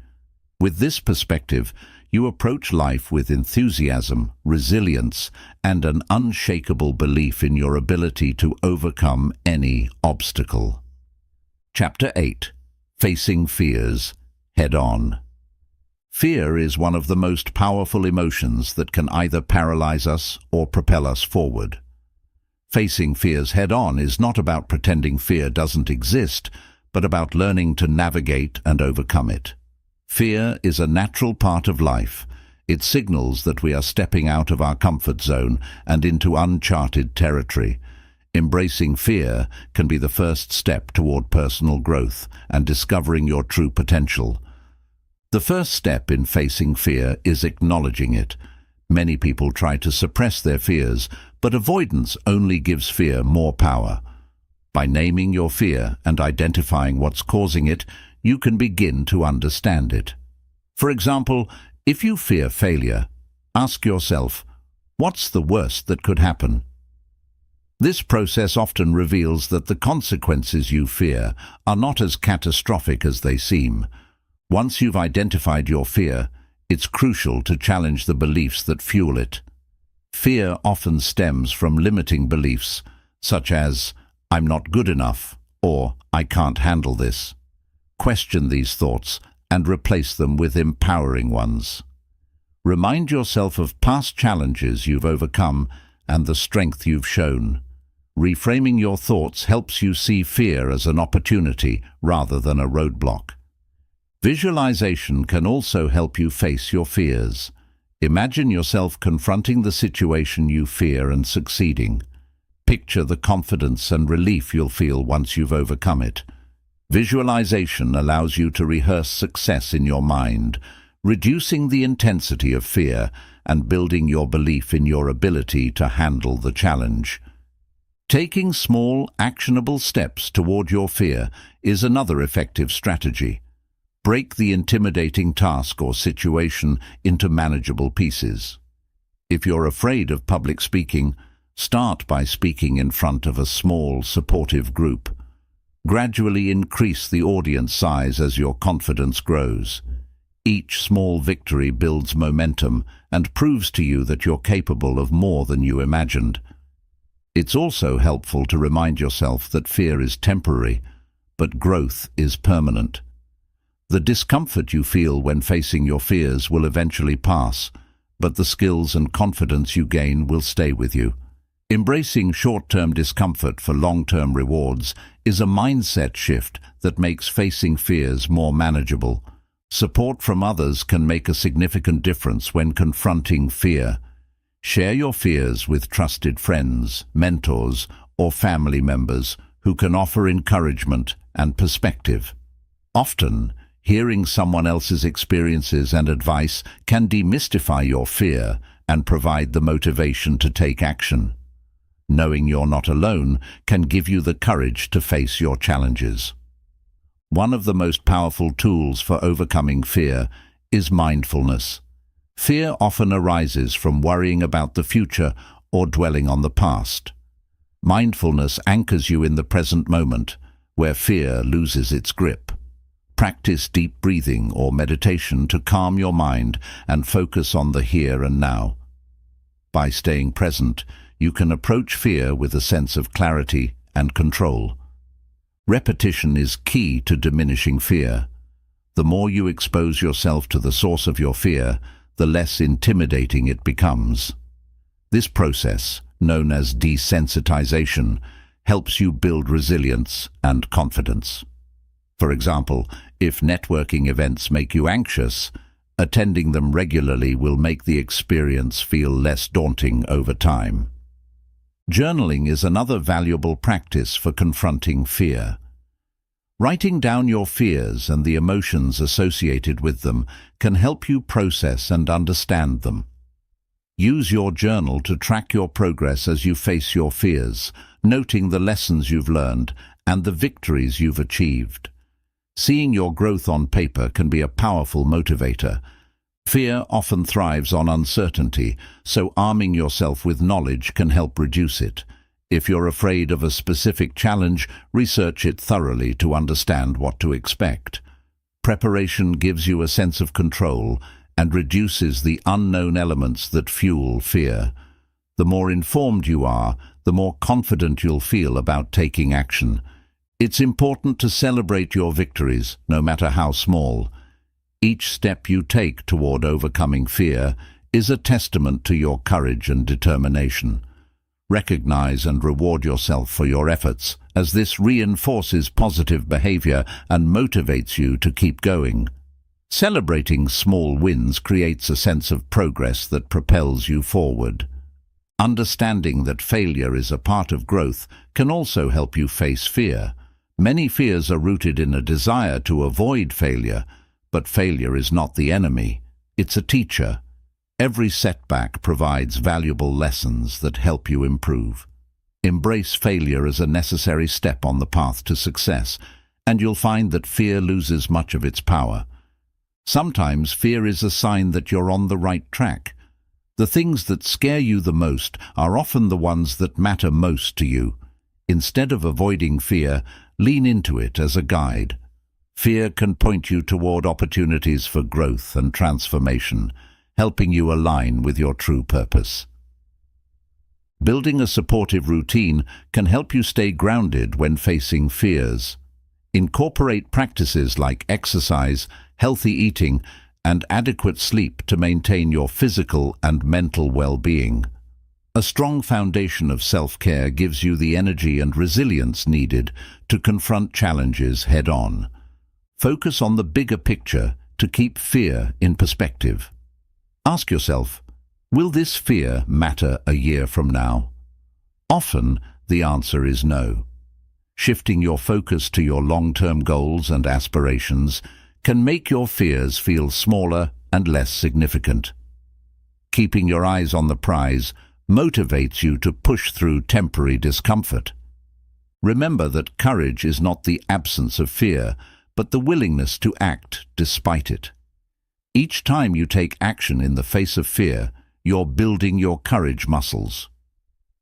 With this perspective, you approach life with enthusiasm, resilience, and an unshakable belief in your ability to overcome any obstacle. Chapter 8. Facing fears head-on. Fear is one of the most powerful emotions that can either paralyze us or propel us forward. Facing fears head-on is not about pretending fear doesn't exist, but about learning to navigate and overcome it. Fear is a natural part of life. It signals that we are stepping out of our comfort zone and into uncharted territory. Embracing fear can be the first step toward personal growth and discovering your true potential. The first step in facing fear is acknowledging it. Many people try to suppress their fears, but avoidance only gives fear more power. By naming your fear and identifying what's causing it, you can begin to understand it. For example, if you fear failure, ask yourself, what's the worst that could happen? This process often reveals that the consequences you fear are not as catastrophic as they seem. Once you've identified your fear, it's crucial to challenge the beliefs that fuel it. Fear often stems from limiting beliefs, such as, "I'm not good enough," or "I can't handle this." Question these thoughts and replace them with empowering ones. Remind yourself of past challenges you've overcome and the strength you've shown. Reframing your thoughts helps you see fear as an opportunity rather than a roadblock. Visualization can also help you face your fears. Imagine yourself confronting the situation you fear and succeeding. Picture the confidence and relief you'll feel once you've overcome it. Visualization allows you to rehearse success in your mind, reducing the intensity of fear and building your belief in your ability to handle the challenge. Taking small, actionable steps toward your fear is another effective strategy. Break the intimidating task or situation into manageable pieces. If you're afraid of public speaking, start by speaking in front of a small, supportive group. Gradually increase the audience size as your confidence grows. Each small victory builds momentum and proves to you that you're capable of more than you imagined. It's also helpful to remind yourself that fear is temporary, but growth is permanent. The discomfort you feel when facing your fears will eventually pass, but the skills and confidence you gain will stay with you. Embracing short-term discomfort for long-term rewards is a mindset shift that makes facing fears more manageable. Support from others can make a significant difference when confronting fear. Share your fears with trusted friends, mentors, or family members who can offer encouragement and perspective. Often, hearing someone else's experiences and advice can demystify your fear and provide the motivation to take action. Knowing you're not alone can give you the courage to face your challenges. One of the most powerful tools for overcoming fear is mindfulness. Fear often arises from worrying about the future or dwelling on the past. Mindfulness anchors you in the present moment, where fear loses its grip. Practice deep breathing or meditation to calm your mind and focus on the here and now. By staying present, you can approach fear with a sense of clarity and control. Repetition is key to diminishing fear. The more you expose yourself to the source of your fear, the less intimidating it becomes. This process, known as desensitization, helps you build resilience and confidence. For example, if networking events make you anxious, attending them regularly will make the experience feel less daunting over time. Journaling is another valuable practice for confronting fear. Writing down your fears and the emotions associated with them can help you process and understand them. Use your journal to track your progress as you face your fears, noting the lessons you've learned and the victories you've achieved. Seeing your growth on paper can be a powerful motivator. Fear often thrives on uncertainty, so arming yourself with knowledge can help reduce it. If you're afraid of a specific challenge, research it thoroughly to understand what to expect. Preparation gives you a sense of control and reduces the unknown elements that fuel fear. The more informed you are, the more confident you'll feel about taking action. It's important to celebrate your victories, no matter how small. Each step you take toward overcoming fear is a testament to your courage and determination. Recognize and reward yourself for your efforts, as this reinforces positive behavior and motivates you to keep going. Celebrating small wins creates a sense of progress that propels you forward. Understanding that failure is a part of growth can also help you face fear. Many fears are rooted in a desire to avoid failure, but failure is not the enemy. It's a teacher. Every setback provides valuable lessons that help you improve. Embrace failure as a necessary step on the path to success, and you'll find that fear loses much of its power. Sometimes fear is a sign that you're on the right track. The things that scare you the most are often the ones that matter most to you. Instead of avoiding fear, lean into it as a guide. Fear can point you toward opportunities for growth and transformation, helping you align with your true purpose. Building a supportive routine can help you stay grounded when facing fears. Incorporate practices like exercise, healthy eating, and adequate sleep to maintain your physical and mental well-being. A strong foundation of self-care gives you the energy and resilience needed to confront challenges head-on. Focus on the bigger picture to keep fear in perspective. Ask yourself, will this fear matter a year from now? Often, the answer is no. Shifting your focus to your long-term goals and aspirations can make your fears feel smaller and less significant. Keeping your eyes on the prize motivates you to push through temporary discomfort. Remember that courage is not the absence of fear, but the willingness to act despite it. Each time you take action in the face of fear, you're building your courage muscles.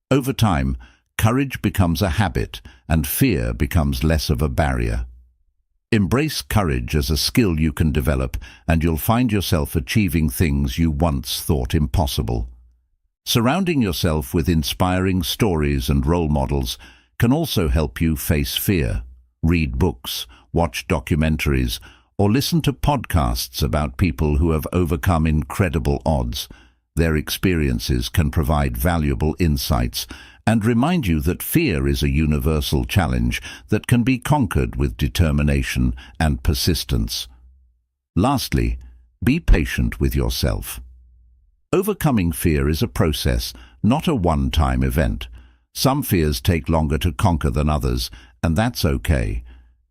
Over time, courage becomes a habit and fear becomes less of a barrier. Embrace courage as a skill you can develop, and you'll find yourself achieving things you once thought impossible. Surrounding yourself with inspiring stories and role models can also help you face fear. Read books, watch documentaries, or listen to podcasts about people who have overcome incredible odds. Their experiences can provide valuable insights and remind you that fear is a universal challenge that can be conquered with determination and persistence. Lastly, be patient with yourself. Overcoming fear is a process, not a one-time event. Some fears take longer to conquer than others, and that's okay.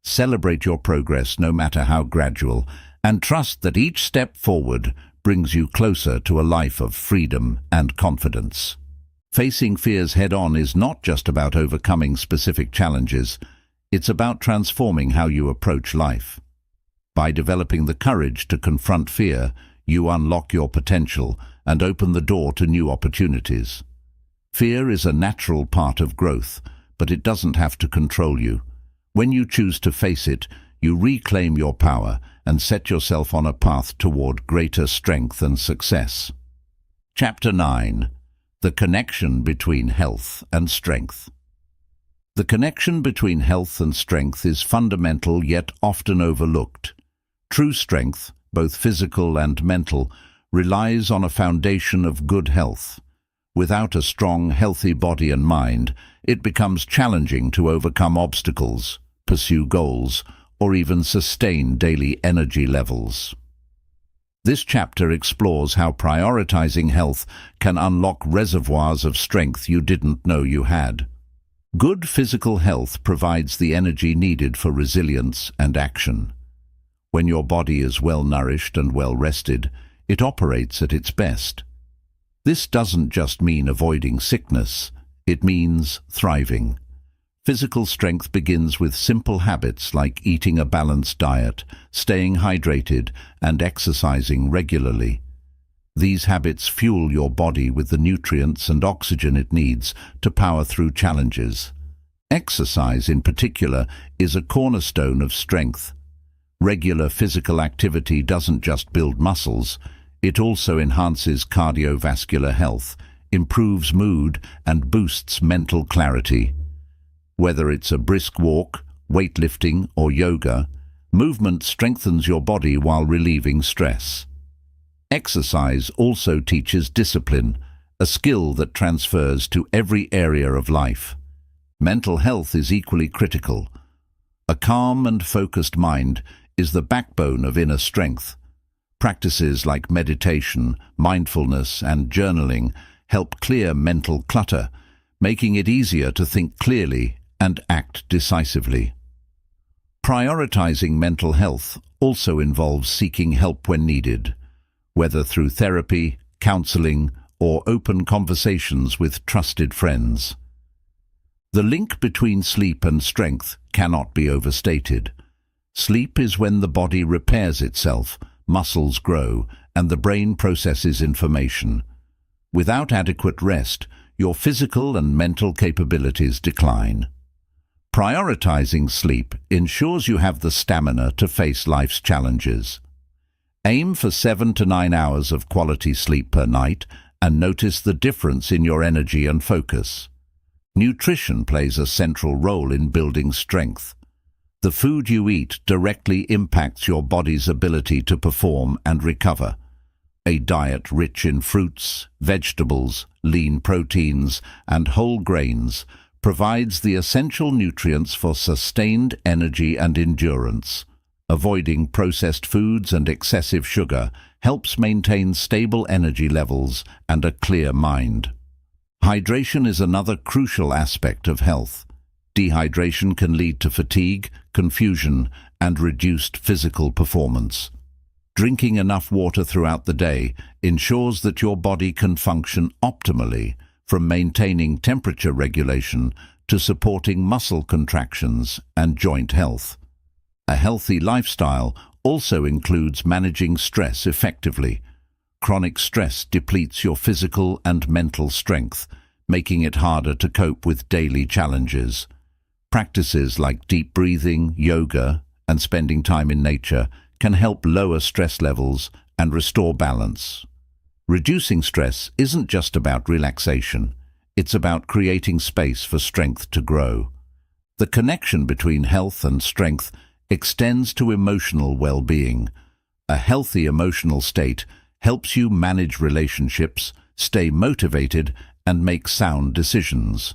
Celebrate your progress no matter how gradual, and trust that each step forward brings you closer to a life of freedom and confidence. Facing fears head-on is not just about overcoming specific challenges, it's about transforming how you approach life. By developing the courage to confront fear, you unlock your potential and open the door to new opportunities. Fear is a natural part of growth, but it doesn't have to control you. When you choose to face it, you reclaim your power and set yourself on a path toward greater strength and success. Chapter 9. The connection between health and strength. The connection between health and strength is fundamental yet often overlooked. True strength, both physical and mental, relies on a foundation of good health. Without a strong, healthy body and mind, it becomes challenging to overcome obstacles, pursue goals, or even sustain daily energy levels. This chapter explores how prioritizing health can unlock reservoirs of strength you didn't know you had. Good physical health provides the energy needed for resilience and action. When your body is well nourished and well rested, it operates at its best. This doesn't just mean avoiding sickness, it means thriving. Physical strength begins with simple habits like eating a balanced diet, staying hydrated, and exercising regularly. These habits fuel your body with the nutrients and oxygen it needs to power through challenges. Exercise, in particular, is a cornerstone of strength. Regular physical activity doesn't just build muscles, it also enhances cardiovascular health, improves mood, and boosts mental clarity. Whether it's a brisk walk, weightlifting, or yoga, movement strengthens your body while relieving stress. Exercise also teaches discipline, a skill that transfers to every area of life. Mental health is equally critical. A calm and focused mind is the backbone of inner strength. Practices like meditation, mindfulness, and journaling help clear mental clutter, making it easier to think clearly and act decisively. Prioritizing mental health also involves seeking help when needed, whether through therapy, counseling, or open conversations with trusted friends. The link between sleep and strength cannot be overstated. Sleep is when the body repairs itself, muscles grow, and the brain processes information. Without adequate rest, your physical and mental capabilities decline. Prioritizing sleep ensures you have the stamina to face life's challenges. Aim for 7 to 9 hours of quality sleep per night and notice the difference in your energy and focus. Nutrition plays a central role in building strength. The food you eat directly impacts your body's ability to perform and recover. A diet rich in fruits, vegetables, lean proteins, and whole grains provides the essential nutrients for sustained energy and endurance. Avoiding processed foods and excessive sugar helps maintain stable energy levels and a clear mind. Hydration is another crucial aspect of health. Dehydration can lead to fatigue, confusion, and reduced physical performance. Drinking enough water throughout the day ensures that your body can function optimally, from maintaining temperature regulation to supporting muscle contractions and joint health. A healthy lifestyle also includes managing stress effectively. Chronic stress depletes your physical and mental strength, making it harder to cope with daily challenges. Practices like deep breathing, yoga, and spending time in nature can help lower stress levels and restore balance. Reducing stress isn't just about relaxation. It's about creating space for strength to grow. The connection between health and strength extends to emotional well-being. A healthy emotional state helps you manage relationships, stay motivated, and make sound decisions.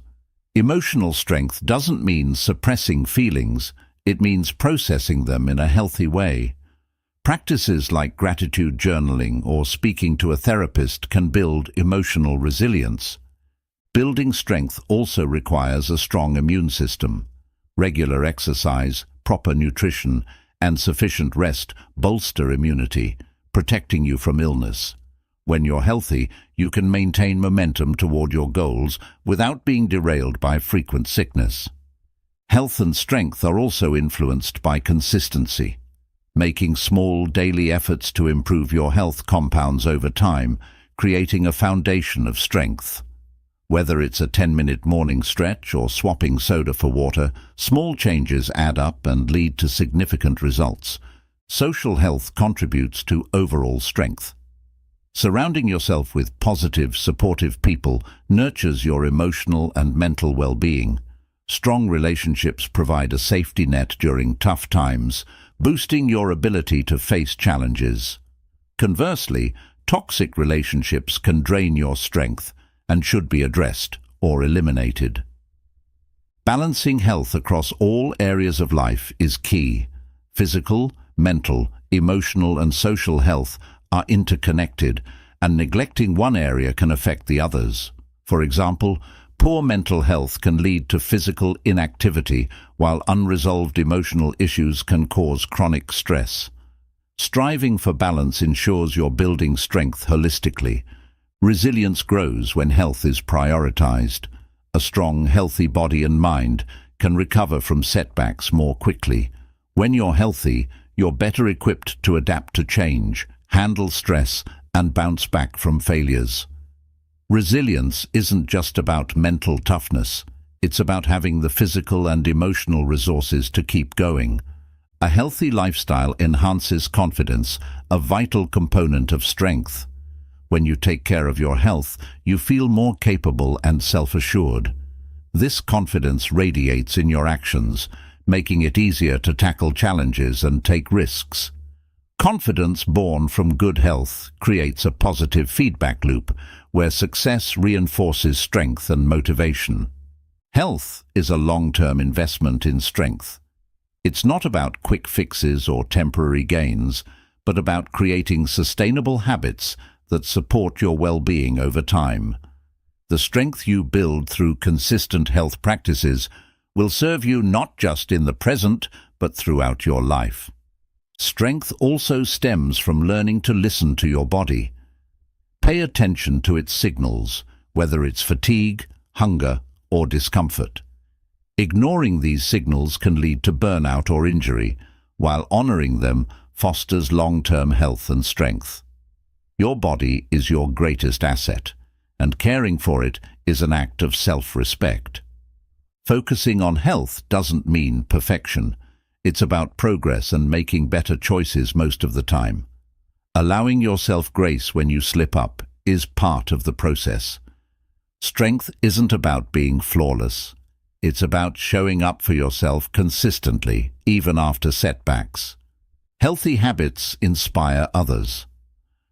Emotional strength doesn't mean suppressing feelings, it means processing them in a healthy way. Practices like gratitude journaling or speaking to a therapist can build emotional resilience. Building strength also requires a strong immune system. Regular exercise, proper nutrition, and sufficient rest bolster immunity, protecting you from illness. When you're healthy, you can maintain momentum toward your goals without being derailed by frequent sickness. Health and strength are also influenced by consistency. Making small daily efforts to improve your health compounds over time, creating a foundation of strength. Whether it's a 10-minute morning stretch or swapping soda for water, small changes add up and lead to significant results. Social health contributes to overall strength. Surrounding yourself with positive, supportive people nurtures your emotional and mental well-being. Strong relationships provide a safety net during tough times, boosting your ability to face challenges. Conversely, toxic relationships can drain your strength and should be addressed or eliminated. Balancing health across all areas of life is key. Physical, mental, emotional, and social health are interconnected, and neglecting one area can affect the others. For example, poor mental health can lead to physical inactivity, while unresolved emotional issues can cause chronic stress. Striving for balance ensures you're building strength holistically. Resilience grows when health is prioritized. A strong, healthy body and mind can recover from setbacks more quickly. When you're healthy, you're better equipped to adapt to change, handle stress, and bounce back from failures. Resilience isn't just about mental toughness. It's about having the physical and emotional resources to keep going. A healthy lifestyle enhances confidence, a vital component of strength. When you take care of your health, you feel more capable and self-assured. This confidence radiates in your actions, making it easier to tackle challenges and take risks. Confidence born from good health creates a positive feedback loop where success reinforces strength and motivation. Health is a long-term investment in strength. It's not about quick fixes or temporary gains, but about creating sustainable habits that support your well-being over time. The strength you build through consistent health practices will serve you not just in the present, but throughout your life. Strength also stems from learning to listen to your body. Pay attention to its signals, whether it's fatigue, hunger, or discomfort. Ignoring these signals can lead to burnout or injury, while honoring them fosters long-term health and strength. Your body is your greatest asset, and caring for it is an act of self-respect. Focusing on health doesn't mean perfection. It's about progress and making better choices most of the time. Allowing yourself grace when you slip up is part of the process. Strength isn't about being flawless. It's about showing up for yourself consistently, even after setbacks. Healthy habits inspire others.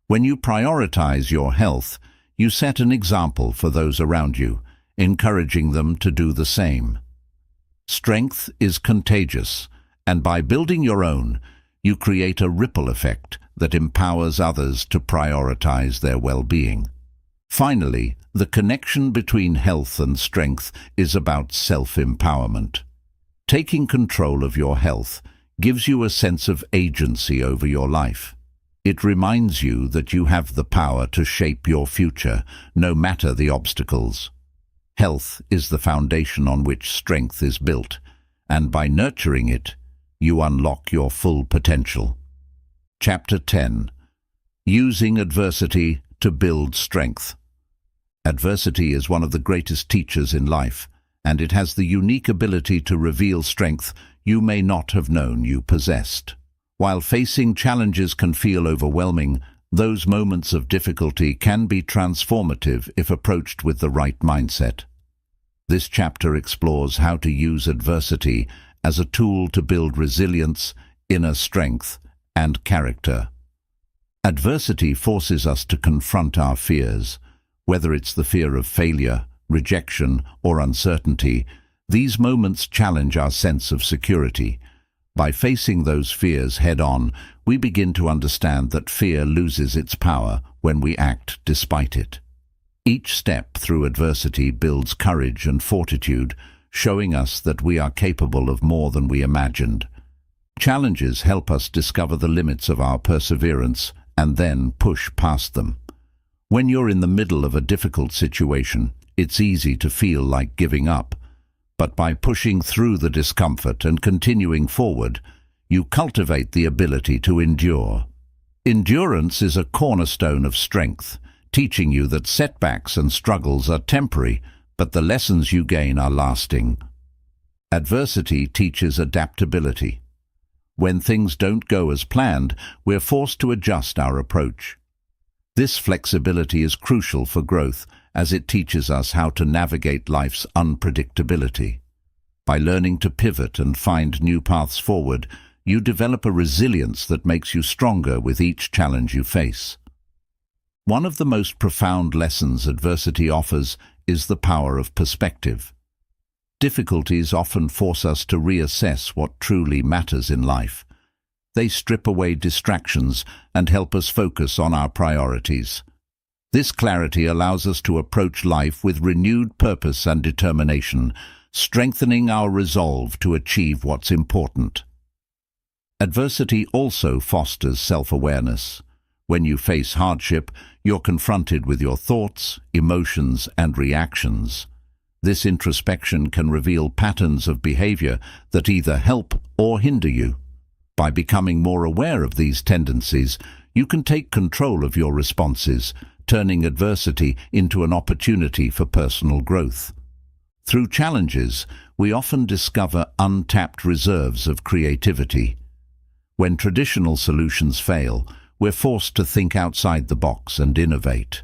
When you prioritize your health, you set an example for those around you, encouraging them to do the same. Strength is contagious, and by building your own, you create a ripple effect that empowers others to prioritize their well-being. Finally, the connection between health and strength is about self-empowerment. Taking control of your health gives you a sense of agency over your life. It reminds you that you have the power to shape your future, no matter the obstacles. Health is the foundation on which strength is built, and by nurturing it, you unlock your full potential. Chapter 10. Using adversity to build strength. Adversity is one of the greatest teachers in life, and it has the unique ability to reveal strength you may not have known you possessed. While facing challenges can feel overwhelming, those moments of difficulty can be transformative if approached with the right mindset. This chapter explores how to use adversity as a tool to build resilience, inner strength, and character. Adversity forces us to confront our fears. Whether it's the fear of failure, rejection, or uncertainty, these moments challenge our sense of security. By facing those fears head-on, we begin to understand that fear loses its power when we act despite it. Each step through adversity builds courage and fortitude, showing us that we are capable of more than we imagined. Challenges help us discover the limits of our perseverance and then push past them. When you're in the middle of a difficult situation, it's easy to feel like giving up. But by pushing through the discomfort and continuing forward, you cultivate the ability to endure. Endurance is a cornerstone of strength, teaching you that setbacks and struggles are temporary, but the lessons you gain are lasting. Adversity teaches adaptability. When things don't go as planned, we're forced to adjust our approach. This flexibility is crucial for growth, as it teaches us how to navigate life's unpredictability. By learning to pivot and find new paths forward, you develop a resilience that makes you stronger with each challenge you face. One of the most profound lessons adversity offers is the power of perspective. Difficulties often force us to reassess what truly matters in life. They strip away distractions and help us focus on our priorities. This clarity allows us to approach life with renewed purpose and determination, strengthening our resolve to achieve what's important. Adversity also fosters self-awareness. When you face hardship, you're confronted with your thoughts, emotions, and reactions. This introspection can reveal patterns of behavior that either help or hinder you. By becoming more aware of these tendencies, you can take control of your responses, turning adversity into an opportunity for personal growth. Through challenges, we often discover untapped reserves of creativity. When traditional solutions fail, we're forced to think outside the box and innovate.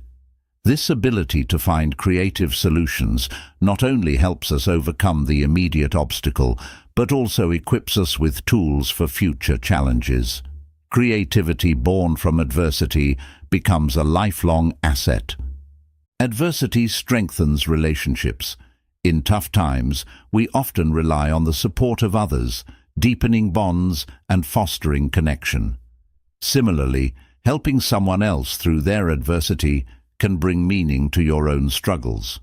This ability to find creative solutions not only helps us overcome the immediate obstacle, but also equips us with tools for future challenges. Creativity born from adversity becomes a lifelong asset. Adversity strengthens relationships. In tough times, we often rely on the support of others, deepening bonds and fostering connection. Similarly, helping someone else through their adversity can bring meaning to your own struggles.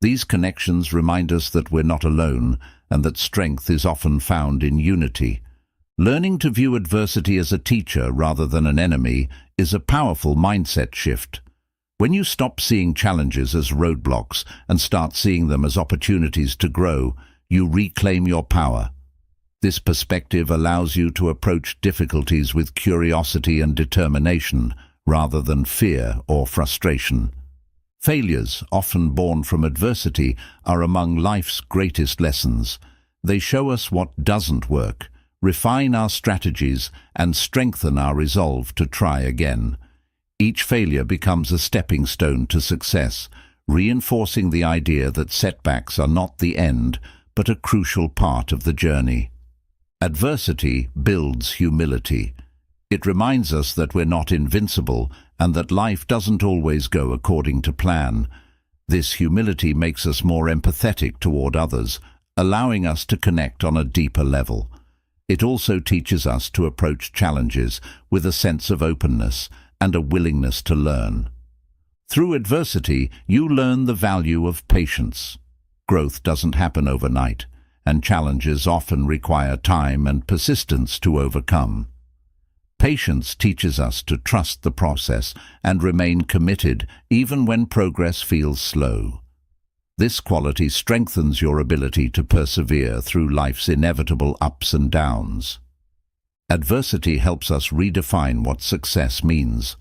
These connections remind us that we're not alone and that strength is often found in unity. Learning to view adversity as a teacher rather than an enemy is a powerful mindset shift. When you stop seeing challenges as roadblocks and start seeing them as opportunities to grow, you reclaim your power. This perspective allows you to approach difficulties with curiosity and determination, rather than fear or frustration. Failures, often born from adversity, are among life's greatest lessons. They show us what doesn't work, refine our strategies, and strengthen our resolve to try again. Each failure becomes a stepping stone to success, reinforcing the idea that setbacks are not the end, but a crucial part of the journey. Adversity builds humility. It reminds us that we're not invincible and that life doesn't always go according to plan. This humility makes us more empathetic toward others, allowing us to connect on a deeper level. It also teaches us to approach challenges with a sense of openness and a willingness to learn. Through adversity, you learn the value of patience. Growth doesn't happen overnight, and challenges often require time and persistence to overcome. Patience teaches us to trust the process and remain committed even when progress feels slow. This quality strengthens your ability to persevere through life's inevitable ups and downs. Adversity helps us redefine what success means.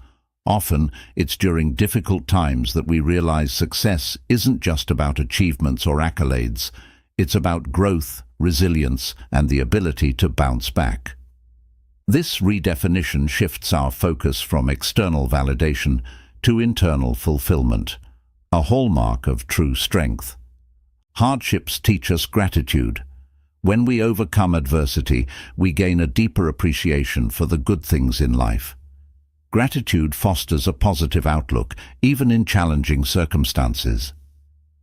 Often, it's during difficult times that we realize success isn't just about achievements or accolades. It's about growth, resilience, and the ability to bounce back. This redefinition shifts our focus from external validation to internal fulfillment, a hallmark of true strength. Hardships teach us gratitude. When we overcome adversity, we gain a deeper appreciation for the good things in life. Gratitude fosters a positive outlook, even in challenging circumstances.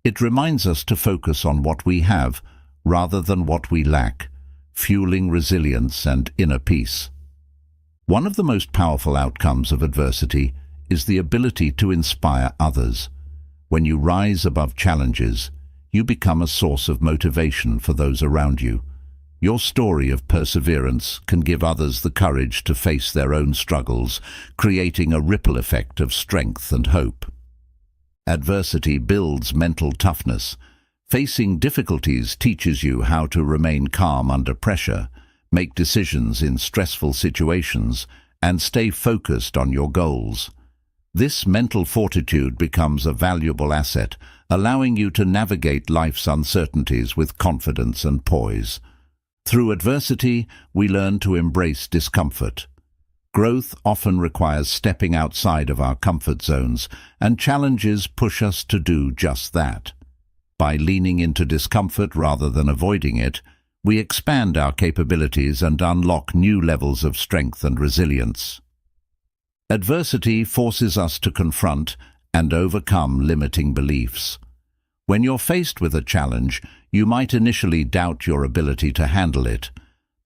It reminds us to focus on what we have, rather than what we lack, fueling resilience and inner peace. One of the most powerful outcomes of adversity is the ability to inspire others. When you rise above challenges, you become a source of motivation for those around you. Your story of perseverance can give others the courage to face their own struggles, creating a ripple effect of strength and hope. Adversity builds mental toughness. Facing difficulties teaches you how to remain calm under pressure, make decisions in stressful situations, and stay focused on your goals. This mental fortitude becomes a valuable asset, allowing you to navigate life's uncertainties with confidence and poise. Through adversity, we learn to embrace discomfort. Growth often requires stepping outside of our comfort zones, and challenges push us to do just that. By leaning into discomfort rather than avoiding it, we expand our capabilities and unlock new levels of strength and resilience. Adversity forces us to confront and overcome limiting beliefs. When you're faced with a challenge, you might initially doubt your ability to handle it,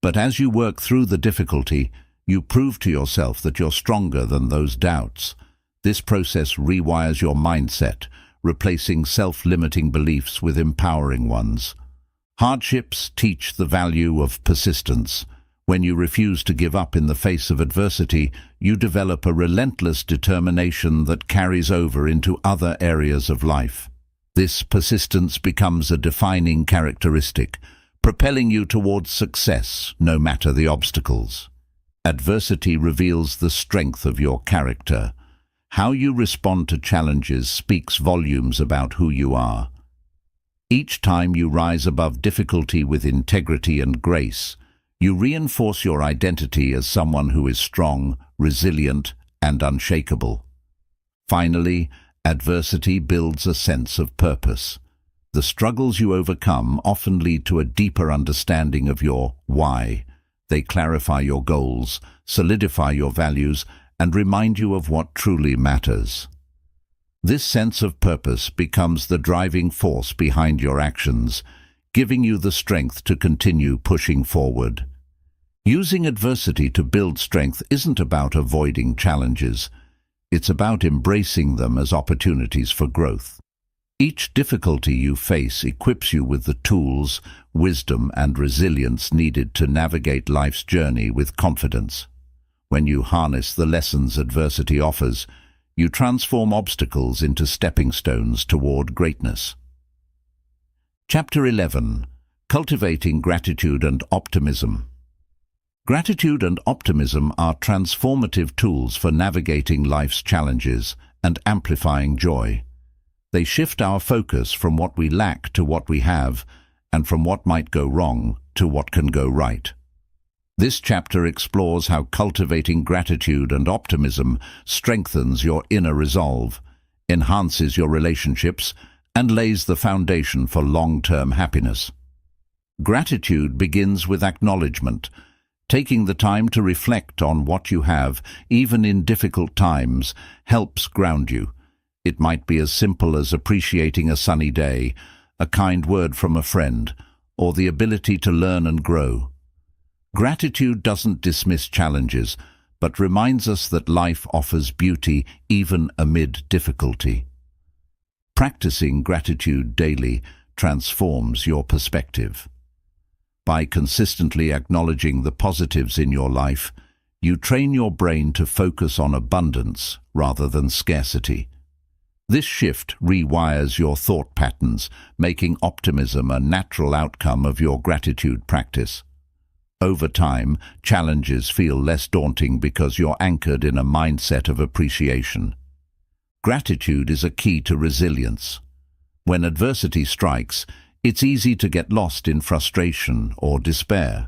but as you work through the difficulty, you prove to yourself that you're stronger than those doubts. This process rewires your mindset, replacing self-limiting beliefs with empowering ones. Hardships teach the value of persistence. When you refuse to give up in the face of adversity, you develop a relentless determination that carries over into other areas of life. This persistence becomes a defining characteristic, propelling you towards success, no matter the obstacles. Adversity reveals the strength of your character. How you respond to challenges speaks volumes about who you are. Each time you rise above difficulty with integrity and grace, you reinforce your identity as someone who is strong, resilient, and unshakable. Finally, adversity builds a sense of purpose. The struggles you overcome often lead to a deeper understanding of your why. They clarify your goals, solidify your values, and remind you of what truly matters. This sense of purpose becomes the driving force behind your actions, giving you the strength to continue pushing forward. Using adversity to build strength isn't about avoiding challenges. It's about embracing them as opportunities for growth. Each difficulty you face equips you with the tools, wisdom, and resilience needed to navigate life's journey with confidence. When you harness the lessons adversity offers, you transform obstacles into stepping stones toward greatness. Chapter 11. Cultivating Gratitude and Optimism. Gratitude and optimism are transformative tools for navigating life's challenges and amplifying joy. They shift our focus from what we lack to what we have, and from what might go wrong to what can go right. This chapter explores how cultivating gratitude and optimism strengthens your inner resolve, enhances your relationships, and lays the foundation for long-term happiness. Gratitude begins with acknowledgement. Taking the time to reflect on what you have, even in difficult times, helps ground you. It might be as simple as appreciating a sunny day, a kind word from a friend, or the ability to learn and grow. Gratitude doesn't dismiss challenges, but reminds us that life offers beauty even amid difficulty. Practicing gratitude daily transforms your perspective. By consistently acknowledging the positives in your life, you train your brain to focus on abundance rather than scarcity. This shift rewires your thought patterns, making optimism a natural outcome of your gratitude practice. Over time, challenges feel less daunting because you're anchored in a mindset of appreciation. Gratitude is a key to resilience. When adversity strikes, it's easy to get lost in frustration or despair.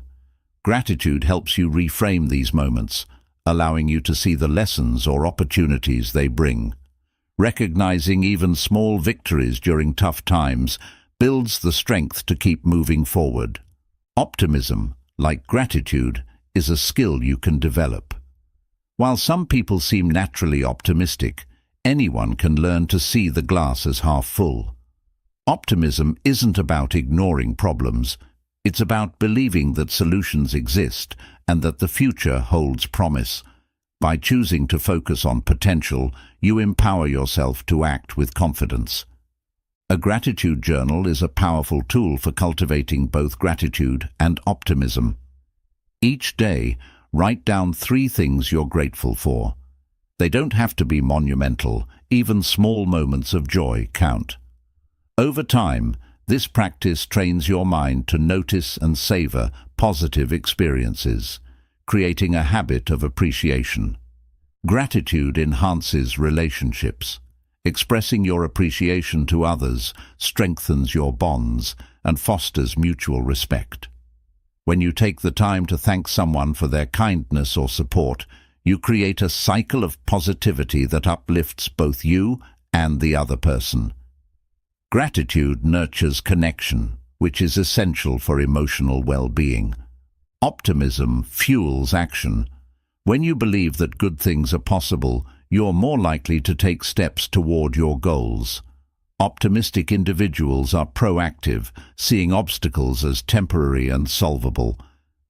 Gratitude helps you reframe these moments, allowing you to see the lessons or opportunities they bring. Recognizing even small victories during tough times builds the strength to keep moving forward. Optimism, like gratitude, is a skill you can develop. While some people seem naturally optimistic, anyone can learn to see the glass as half full. Optimism isn't about ignoring problems. It's about believing that solutions exist and that the future holds promise. By choosing to focus on potential, you empower yourself to act with confidence. A gratitude journal is a powerful tool for cultivating both gratitude and optimism. Each day, write down 3 things you're grateful for. They don't have to be monumental. Even small moments of joy count. Over time, this practice trains your mind to notice and savor positive experiences, creating a habit of appreciation. Gratitude enhances relationships. Expressing your appreciation to others strengthens your bonds and fosters mutual respect. When you take the time to thank someone for their kindness or support, you create a cycle of positivity that uplifts both you and the other person. Gratitude nurtures connection, which is essential for emotional well-being. Optimism fuels action. When you believe that good things are possible, you're more likely to take steps toward your goals. Optimistic individuals are proactive, seeing obstacles as temporary and solvable.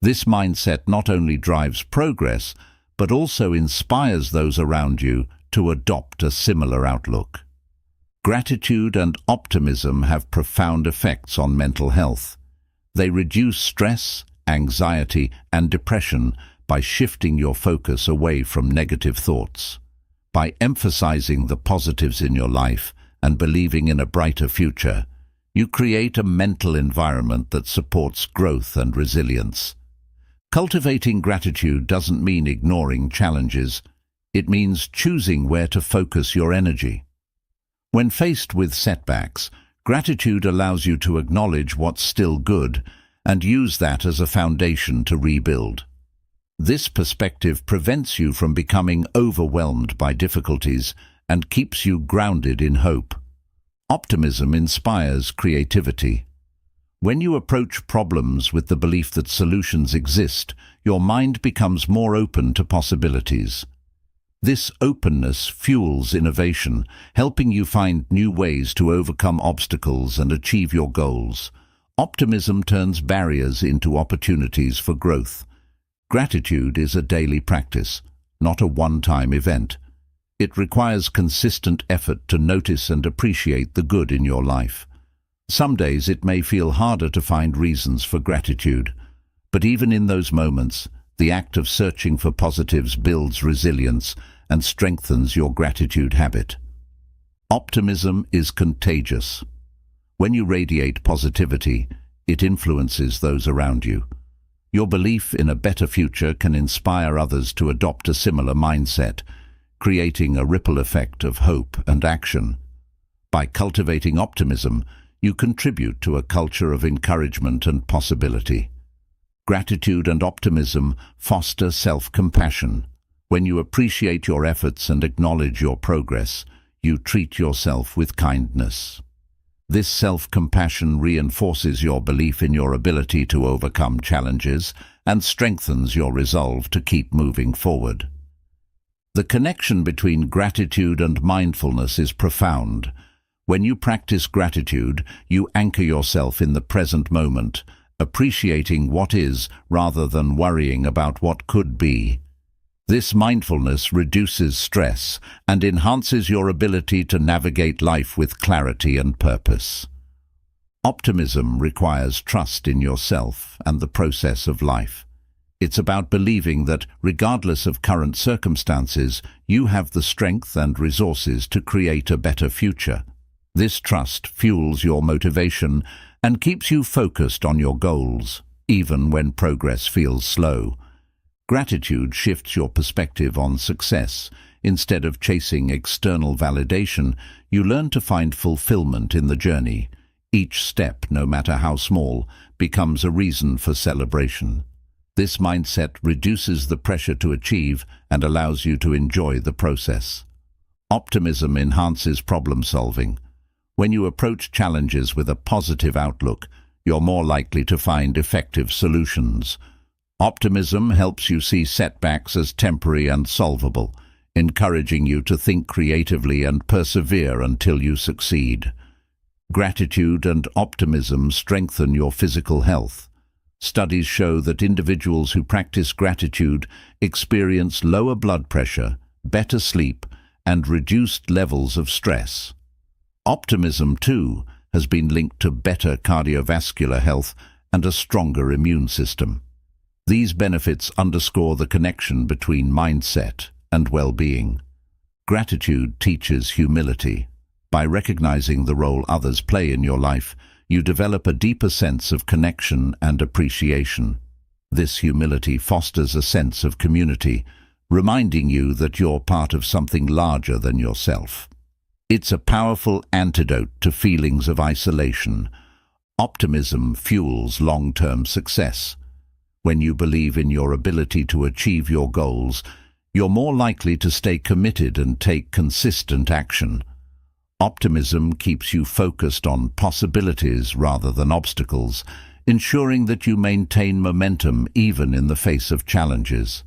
This mindset not only drives progress, but also inspires those around you to adopt a similar outlook. Gratitude and optimism have profound effects on mental health. They reduce stress, anxiety, and depression by shifting your focus away from negative thoughts. By emphasizing the positives in your life and believing in a brighter future, you create a mental environment that supports growth and resilience. Cultivating gratitude doesn't mean ignoring challenges. It means choosing where to focus your energy. When faced with setbacks, gratitude allows you to acknowledge what's still good and use that as a foundation to rebuild. This perspective prevents you from becoming overwhelmed by difficulties and keeps you grounded in hope. Optimism inspires creativity. When you approach problems with the belief that solutions exist, your mind becomes more open to possibilities. This openness fuels innovation, helping you find new ways to overcome obstacles and achieve your goals. Optimism turns barriers into opportunities for growth. Gratitude is a daily practice, not a one-time event. It requires consistent effort to notice and appreciate the good in your life. Some days it may feel harder to find reasons for gratitude, but even in those moments, the act of searching for positives builds resilience and strengthens your gratitude habit. Optimism is contagious. When you radiate positivity, it influences those around you. Your belief in a better future can inspire others to adopt a similar mindset, creating a ripple effect of hope and action. By cultivating optimism, you contribute to a culture of encouragement and possibility. Gratitude and optimism foster self-compassion. When you appreciate your efforts and acknowledge your progress, you treat yourself with kindness. This self-compassion reinforces your belief in your ability to overcome challenges and strengthens your resolve to keep moving forward. The connection between gratitude and mindfulness is profound. When you practice gratitude, you anchor yourself in the present moment, appreciating what is rather than worrying about what could be. This mindfulness reduces stress and enhances your ability to navigate life with clarity and purpose. Optimism requires trust in yourself and the process of life. It's about believing that, regardless of current circumstances, you have the strength and resources to create a better future. This trust fuels your motivation and keeps you focused on your goals, even when progress feels slow. Gratitude shifts your perspective on success. Instead of chasing external validation, you learn to find fulfillment in the journey. Each step, no matter how small, becomes a reason for celebration. This mindset reduces the pressure to achieve and allows you to enjoy the process. Optimism enhances problem solving. When you approach challenges with a positive outlook, you're more likely to find effective solutions. Optimism helps you see setbacks as temporary and solvable, encouraging you to think creatively and persevere until you succeed. Gratitude and optimism strengthen your physical health. Studies show that individuals who practice gratitude experience lower blood pressure, better sleep, and reduced levels of stress. Optimism, too, has been linked to better cardiovascular health and a stronger immune system. These benefits underscore the connection between mindset and well-being. Gratitude teaches humility. By recognizing the role others play in your life, you develop a deeper sense of connection and appreciation. This humility fosters a sense of community, reminding you that you're part of something larger than yourself. It's a powerful antidote to feelings of isolation. Optimism fuels long-term success. When you believe in your ability to achieve your goals, you're more likely to stay committed and take consistent action. Optimism keeps you focused on possibilities rather than obstacles, ensuring that you maintain momentum even in the face of challenges.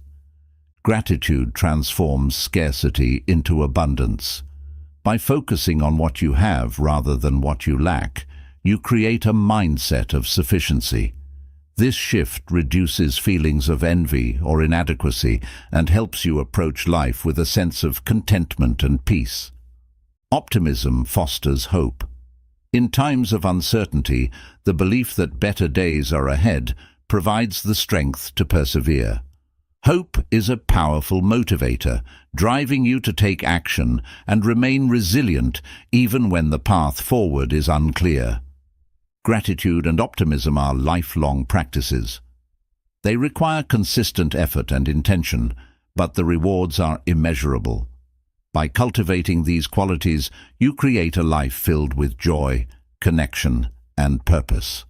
Gratitude transforms scarcity into abundance. By focusing on what you have rather than what you lack, you create a mindset of sufficiency. This shift reduces feelings of envy or inadequacy and helps you approach life with a sense of contentment and peace. Optimism fosters hope. In times of uncertainty, the belief that better days are ahead provides the strength to persevere. Hope is a powerful motivator, driving you to take action and remain resilient even when the path forward is unclear. Gratitude and optimism are lifelong practices. They require consistent effort and intention, but the rewards are immeasurable. By cultivating these qualities, you create a life filled with joy, connection, and purpose.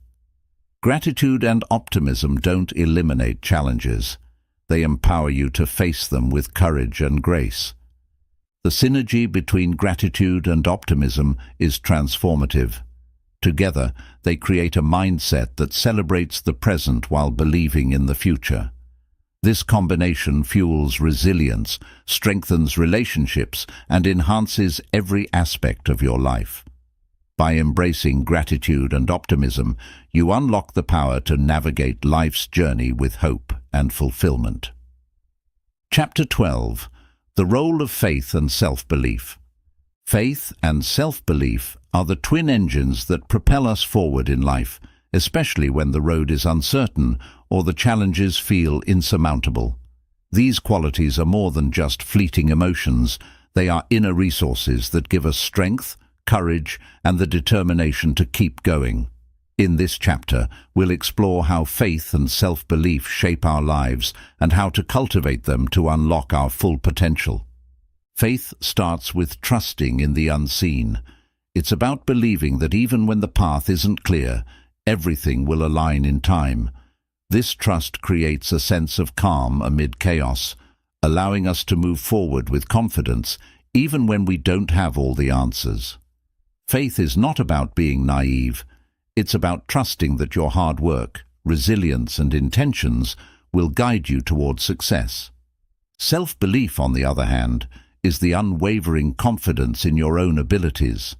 Gratitude and optimism don't eliminate challenges. They empower you to face them with courage and grace. The synergy between gratitude and optimism is transformative. Together, they create a mindset that celebrates the present while believing in the future. This combination fuels resilience, strengthens relationships, and enhances every aspect of your life. By embracing gratitude and optimism, you unlock the power to navigate life's journey with hope and fulfillment. Chapter 12. The Role of Faith and Self-Belief. Faith and self-belief are the twin engines that propel us forward in life, especially when the road is uncertain or the challenges feel insurmountable. These qualities are more than just fleeting emotions. They are inner resources that give us strength, courage, and the determination to keep going. In this chapter, we'll explore how faith and self-belief shape our lives and how to cultivate them to unlock our full potential. Faith starts with trusting in the unseen. It's about believing that even when the path isn't clear, everything will align in time. This trust creates a sense of calm amid chaos, allowing us to move forward with confidence even when we don't have all the answers. Faith is not about being naive. It's about trusting that your hard work, resilience, and intentions will guide you towards success. Self-belief, on the other hand, is the unwavering confidence in your own abilities.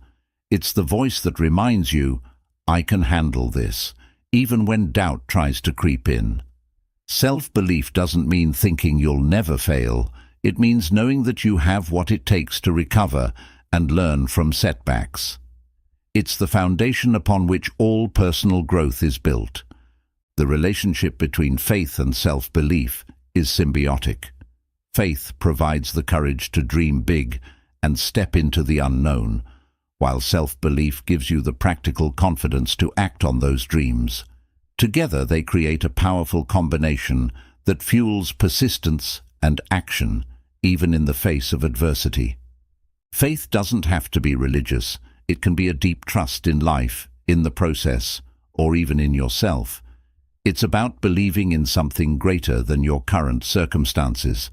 It's the voice that reminds you, "I can handle this," even when doubt tries to creep in. Self-belief doesn't mean thinking you'll never fail. It means knowing that you have what it takes to recover and learn from setbacks. It's the foundation upon which all personal growth is built. The relationship between faith and self-belief is symbiotic. Faith provides the courage to dream big and step into the unknown, while self-belief gives you the practical confidence to act on those dreams. Together they create a powerful combination that fuels persistence and action, even in the face of adversity. Faith doesn't have to be religious. It can be a deep trust in life, in the process, or even in yourself. It's about believing in something greater than your current circumstances.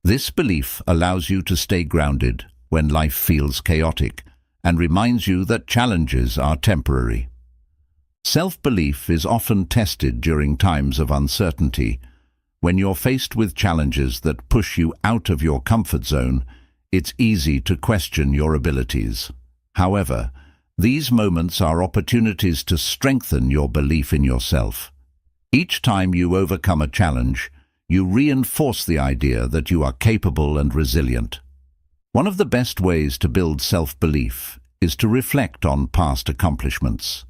This belief allows you to stay grounded when life feels chaotic and reminds you that challenges are temporary. Self-belief is often tested during times of uncertainty. When you're faced with challenges that push you out of your comfort zone, it's easy to question your abilities. However, these moments are opportunities to strengthen your belief in yourself. Each time you overcome a challenge, you reinforce the idea that you are capable and resilient. One of the best ways to build self-belief is to reflect on past accomplishments.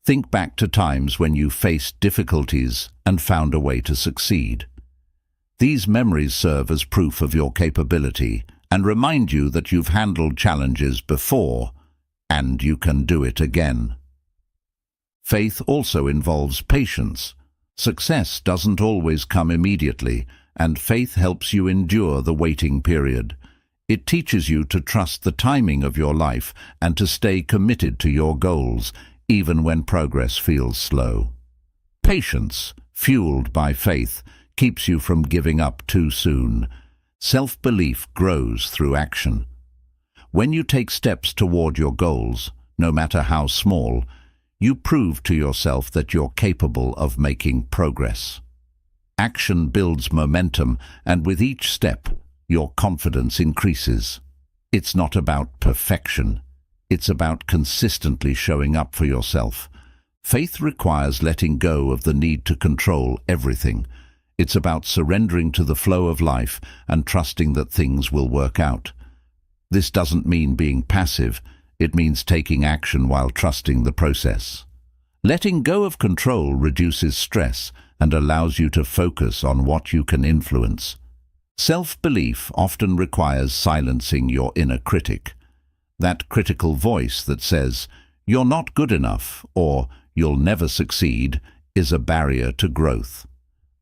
Think back to times when you faced difficulties and found a way to succeed. These memories serve as proof of your capability and remind you that you've handled challenges before and you can do it again. Faith also involves patience. Success doesn't always come immediately, and faith helps you endure the waiting period. It teaches you to trust the timing of your life and to stay committed to your goals, even when progress feels slow. Patience, fueled by faith, keeps you from giving up too soon. Self-belief grows through action. When you take steps toward your goals, no matter how small, you prove to yourself that you're capable of making progress. Action builds momentum, and with each step, your confidence increases. It's not about perfection. It's about consistently showing up for yourself. Faith requires letting go of the need to control everything. It's about surrendering to the flow of life and trusting that things will work out. This doesn't mean being passive. It means taking action while trusting the process. Letting go of control reduces stress and allows you to focus on what you can influence. Self-belief often requires silencing your inner critic. That critical voice that says, "You're not good enough," or "You'll never succeed," is a barrier to growth.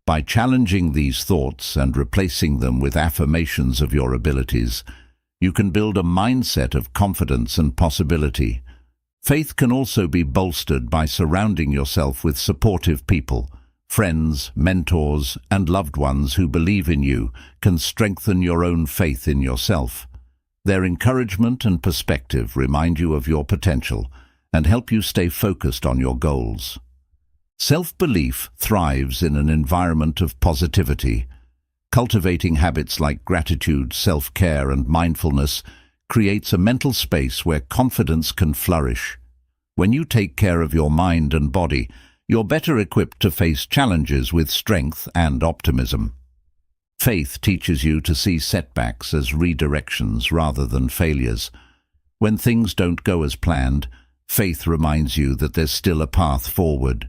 By challenging these thoughts and replacing them with affirmations of your abilities, you can build a mindset of confidence and possibility. Faith can also be bolstered by surrounding yourself with supportive people. Friends, mentors, and loved ones who believe in you can strengthen your own faith in yourself. Their encouragement and perspective remind you of your potential and help you stay focused on your goals. Self-belief thrives in an environment of positivity. Cultivating habits like gratitude, self-care, and mindfulness creates a mental space where confidence can flourish. When you take care of your mind and body, you're better equipped to face challenges with strength and optimism. Faith teaches you to see setbacks as redirections rather than failures. When things don't go as planned, faith reminds you that there's still a path forward.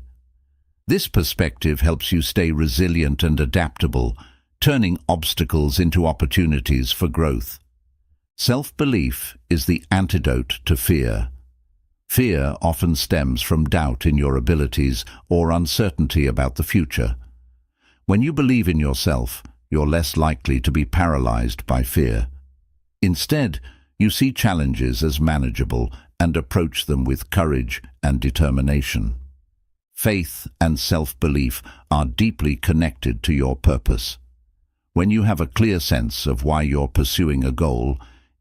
This perspective helps you stay resilient and adaptable, turning obstacles into opportunities for growth. Self-belief is the antidote to fear. Fear often stems from doubt in your abilities or uncertainty about the future. When you believe in yourself, you're less likely to be paralyzed by fear. Instead, you see challenges as manageable and approach them with courage and determination. Faith and self-belief are deeply connected to your purpose. When you have a clear sense of why you're pursuing a goal,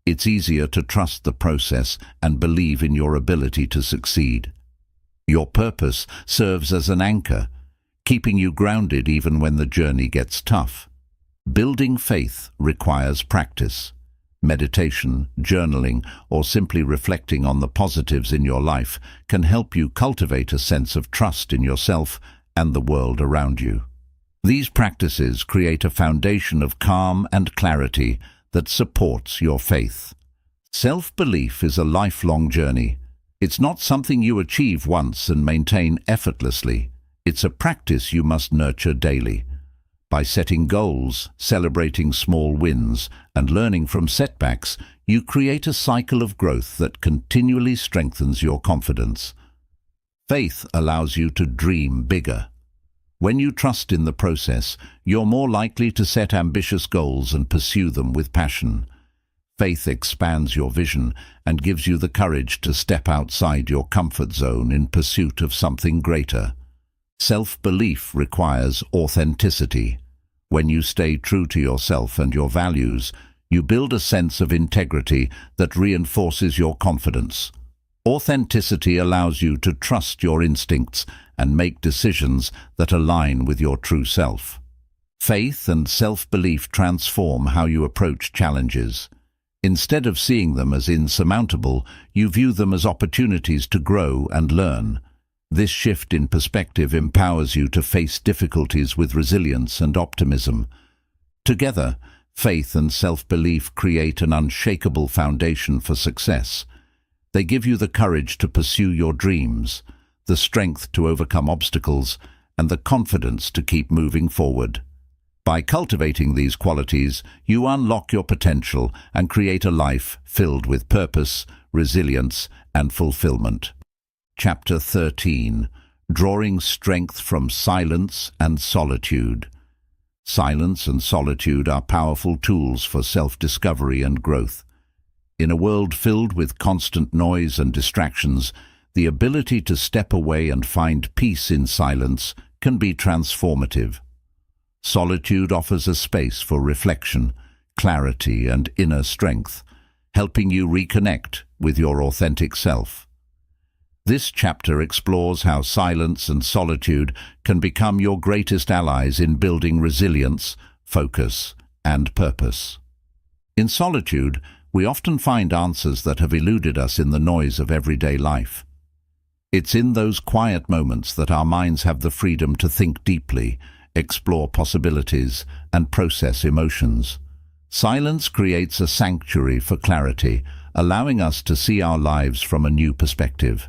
it's easier to trust the process and believe in your ability to succeed. Your purpose serves as an anchor, keeping you grounded even when the journey gets tough. Building faith requires practice. Meditation, journaling, or simply reflecting on the positives in your life can help you cultivate a sense of trust in yourself and the world around you. These practices create a foundation of calm and clarity that supports your faith. Self-belief is a lifelong journey. It's not something you achieve once and maintain effortlessly. It's a practice you must nurture daily. By setting goals, celebrating small wins, and learning from setbacks, you create a cycle of growth that continually strengthens your confidence. Faith allows you to dream bigger. When you trust in the process, you're more likely to set ambitious goals and pursue them with passion. Faith expands your vision and gives you the courage to step outside your comfort zone in pursuit of something greater. Self-belief requires authenticity. When you stay true to yourself and your values, you build a sense of integrity that reinforces your confidence. Authenticity allows you to trust your instincts and make decisions that align with your true self. Faith and self-belief transform how you approach challenges. Instead of seeing them as insurmountable, you view them as opportunities to grow and learn. This shift in perspective empowers you to face difficulties with resilience and optimism. Together, faith and self-belief create an unshakable foundation for success. They give you the courage to pursue your dreams, the strength to overcome obstacles, and the confidence to keep moving forward. By cultivating these qualities, you unlock your potential and create a life filled with purpose, resilience, and fulfillment. Chapter 13. Drawing Strength from Silence and Solitude. Silence and solitude are powerful tools for self-discovery and growth. In a world filled with constant noise and distractions, the ability to step away and find peace in silence can be transformative. Solitude offers a space for reflection, clarity, and inner strength, helping you reconnect with your authentic self. This chapter explores how silence and solitude can become your greatest allies in building resilience, focus, and purpose. In solitude, we often find answers that have eluded us in the noise of everyday life. It's in those quiet moments that our minds have the freedom to think deeply, explore possibilities, and process emotions. Silence creates a sanctuary for clarity, allowing us to see our lives from a new perspective.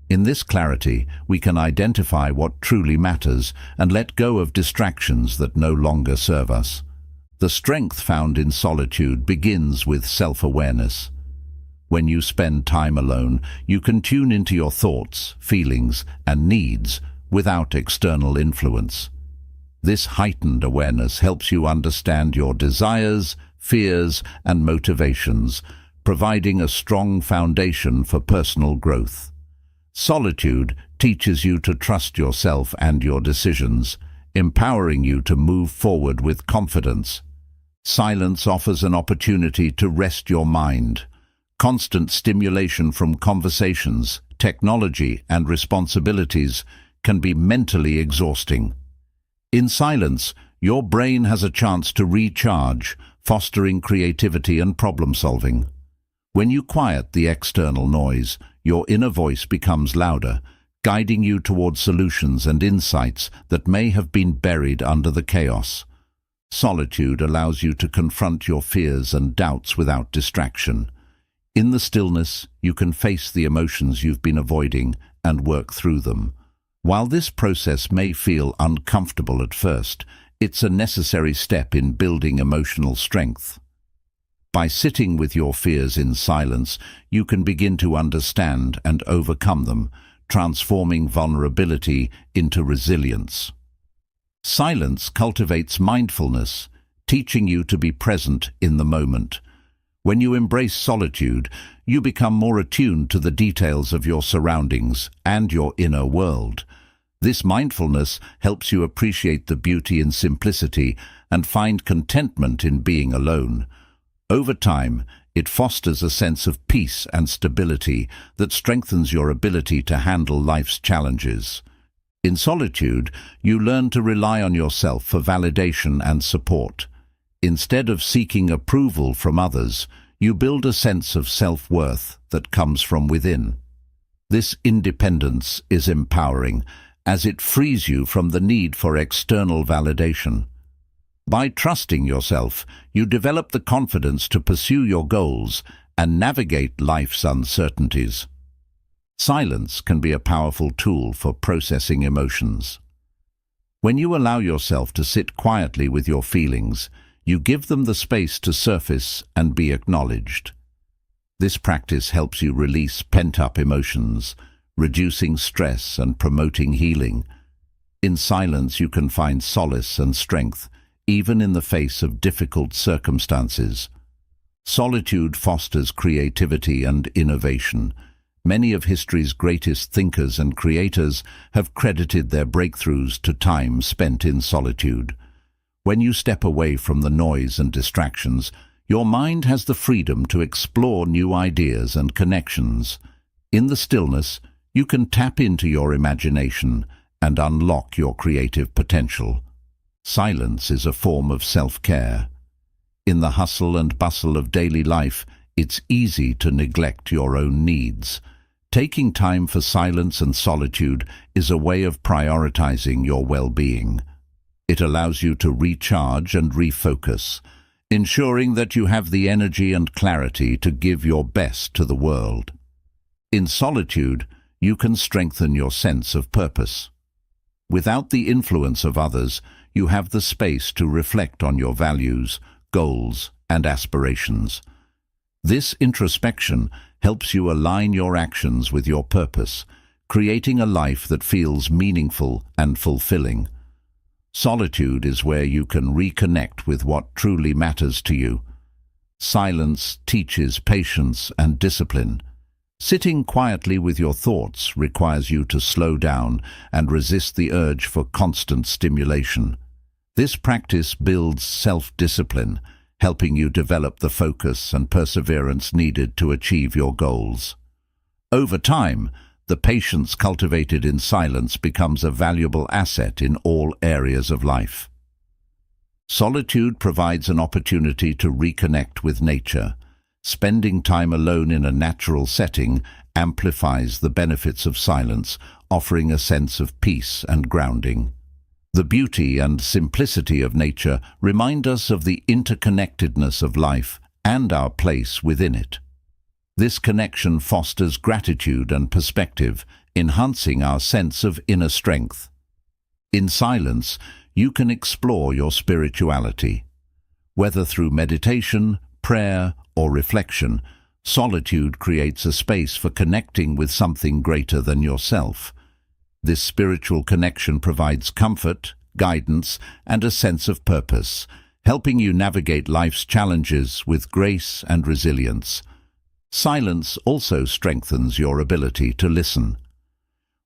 In this clarity, we can identify what truly matters and let go of distractions that no longer serve us. The strength found in solitude begins with self-awareness. When you spend time alone, you can tune into your thoughts, feelings, and needs without external influence. This heightened awareness helps you understand your desires, fears, and motivations, providing a strong foundation for personal growth. Solitude teaches you to trust yourself and your decisions, empowering you to move forward with confidence. Silence offers an opportunity to rest your mind. Constant stimulation from conversations, technology, and responsibilities can be mentally exhausting. In silence, your brain has a chance to recharge, fostering creativity and problem-solving. When you quiet the external noise, your inner voice becomes louder, guiding you towards solutions and insights that may have been buried under the chaos. Solitude allows you to confront your fears and doubts without distraction. In the stillness, you can face the emotions you've been avoiding and work through them. While this process may feel uncomfortable at first, it's a necessary step in building emotional strength. By sitting with your fears in silence, you can begin to understand and overcome them, transforming vulnerability into resilience. Silence cultivates mindfulness, teaching you to be present in the moment. When you embrace solitude, you become more attuned to the details of your surroundings and your inner world. This mindfulness helps you appreciate the beauty in simplicity and find contentment in being alone. Over time, it fosters a sense of peace and stability that strengthens your ability to handle life's challenges. In solitude, you learn to rely on yourself for validation and support. Instead of seeking approval from others, you build a sense of self-worth that comes from within. This independence is empowering, as it frees you from the need for external validation. By trusting yourself, you develop the confidence to pursue your goals and navigate life's uncertainties. Silence can be a powerful tool for processing emotions. When you allow yourself to sit quietly with your feelings, you give them the space to surface and be acknowledged. This practice helps you release pent-up emotions, reducing stress and promoting healing. In silence, you can find solace and strength, even in the face of difficult circumstances. Solitude fosters creativity and innovation. Many of history's greatest thinkers and creators have credited their breakthroughs to time spent in solitude. When you step away from the noise and distractions, your mind has the freedom to explore new ideas and connections. In the stillness, you can tap into your imagination and unlock your creative potential. Silence is a form of self-care. In the hustle and bustle of daily life, it's easy to neglect your own needs. Taking time for silence and solitude is a way of prioritizing your well-being. It allows you to recharge and refocus, ensuring that you have the energy and clarity to give your best to the world. In solitude, you can strengthen your sense of purpose. Without the influence of others, you have the space to reflect on your values, goals, and aspirations. This introspection helps you align your actions with your purpose, creating a life that feels meaningful and fulfilling. Solitude is where you can reconnect with what truly matters to you. Silence teaches patience and discipline. Sitting quietly with your thoughts requires you to slow down and resist the urge for constant stimulation. This practice builds self-discipline, helping you develop the focus and perseverance needed to achieve your goals. Over time, the patience cultivated in silence becomes a valuable asset in all areas of life. Solitude provides an opportunity to reconnect with nature. Spending time alone in a natural setting amplifies the benefits of silence, offering a sense of peace and grounding. The beauty and simplicity of nature remind us of the interconnectedness of life and our place within it. This connection fosters gratitude and perspective, enhancing our sense of inner strength. In silence, you can explore your spirituality. Whether through meditation, prayer, or reflection, solitude creates a space for connecting with something greater than yourself. This spiritual connection provides comfort, guidance, and a sense of purpose, helping you navigate life's challenges with grace and resilience. Silence also strengthens your ability to listen.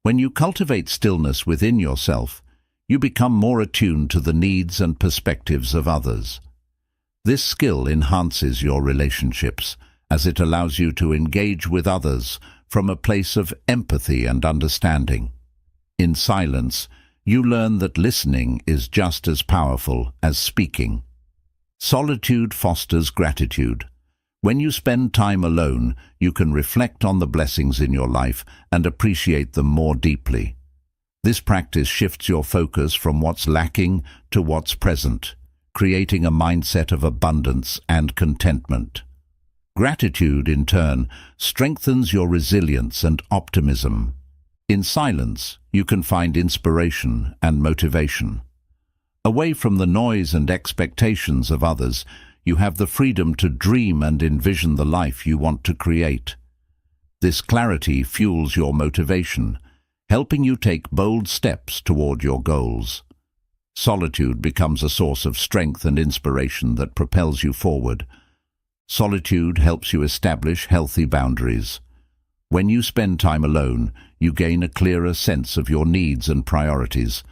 When you cultivate stillness within yourself, you become more attuned to the needs and perspectives of others. This skill enhances your relationships, as it allows you to engage with others from a place of empathy and understanding. In silence, you learn that listening is just as powerful as speaking. Solitude fosters gratitude. When you spend time alone, you can reflect on the blessings in your life and appreciate them more deeply. This practice shifts your focus from what's lacking to what's present, creating a mindset of abundance and contentment. Gratitude, in turn, strengthens your resilience and optimism. In silence, you can find inspiration and motivation. Away from the noise and expectations of others, you have the freedom to dream and envision the life you want to create. This clarity fuels your motivation, helping you take bold steps toward your goals. Solitude becomes a source of strength and inspiration that propels you forward. Solitude helps you establish healthy boundaries. When you spend time alone, you gain a clearer sense of your needs and priorities.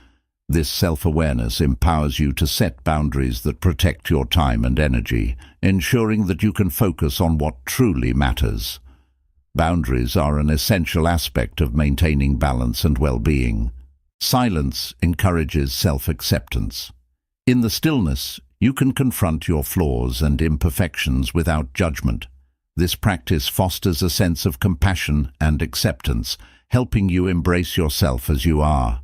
This self-awareness empowers you to set boundaries that protect your time and energy, ensuring that you can focus on what truly matters. Boundaries are an essential aspect of maintaining balance and well-being. Silence encourages self-acceptance. In the stillness, you can confront your flaws and imperfections without judgment. This practice fosters a sense of compassion and acceptance, helping you embrace yourself as you are.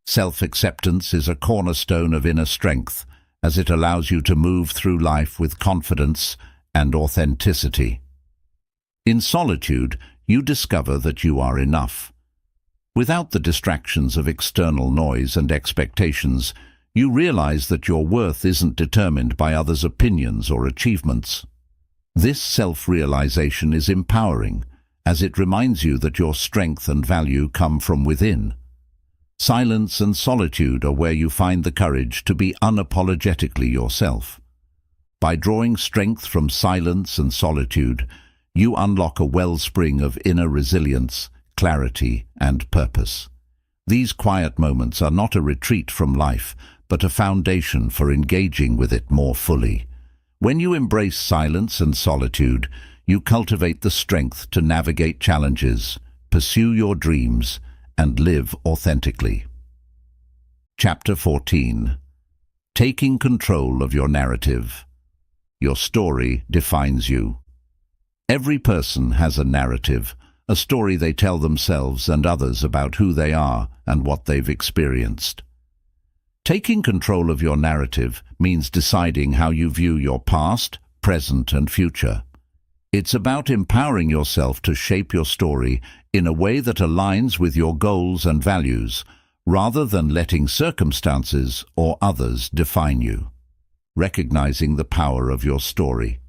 Self-acceptance is a cornerstone of inner strength, as it allows you to move through life with confidence and authenticity. In solitude, you discover that you are enough. Without the distractions of external noise and expectations, you realize that your worth isn't determined by others' opinions or achievements. This self-realization is empowering, as it reminds you that your strength and value come from within. Silence and solitude are where you find the courage to be unapologetically yourself. By drawing strength from silence and solitude, you unlock a wellspring of inner resilience, clarity, and purpose. These quiet moments are not a retreat from life, but a foundation for engaging with it more fully. When you embrace silence and solitude, you cultivate the strength to navigate challenges, pursue your dreams, and live authentically. Chapter 14. Taking control of your narrative. Your story defines you. Every person has a narrative, a story they tell themselves and others about who they are and what they've experienced. Taking control of your narrative means deciding how you view your past, present, and future. It's about empowering yourself to shape your story in a way that aligns with your goals and values, rather than letting circumstances or others define you. Recognizing the power of your story.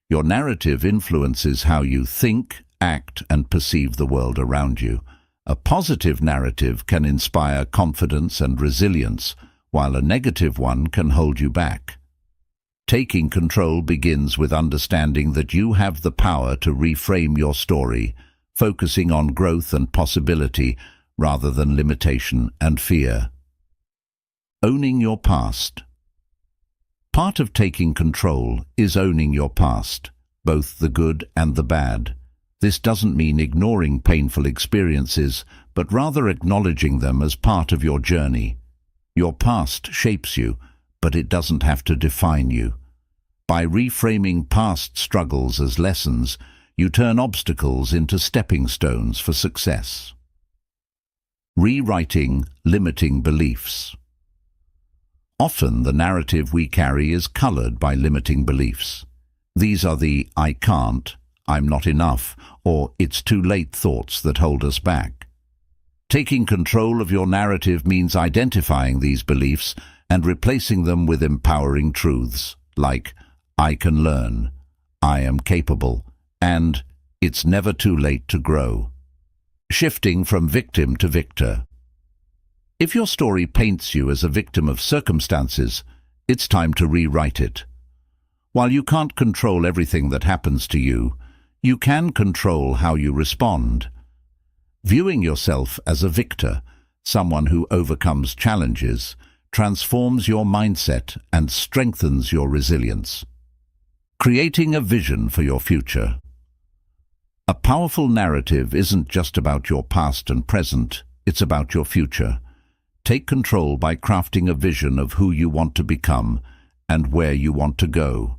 Your narrative influences how you think, act, and perceive the world around you. A positive narrative can inspire confidence and resilience, while a negative one can hold you back. Taking control begins with understanding that you have the power to reframe your story, focusing on growth and possibility rather than limitation and fear. Owning your past. Part of taking control is owning your past, both the good and the bad. This doesn't mean ignoring painful experiences, but rather acknowledging them as part of your journey. Your past shapes you, but it doesn't have to define you. By reframing past struggles as lessons, you turn obstacles into stepping stones for success. Rewriting limiting beliefs. Often the narrative we carry is colored by limiting beliefs. These are the "I can't," "I'm not enough," or "it's too late" thoughts that hold us back. Taking control of your narrative means identifying these beliefs and replacing them with empowering truths, like "I can learn," "I am capable," and "it's never too late to grow." Shifting from victim to victor. If your story paints you as a victim of circumstances, it's time to rewrite it. While you can't control everything that happens to you, you can control how you respond. Viewing yourself as a victor, someone who overcomes challenges, transforms your mindset and strengthens your resilience. Creating a vision for your future. A powerful narrative isn't just about your past and present, it's about your future. Take control by crafting a vision of who you want to become and where you want to go.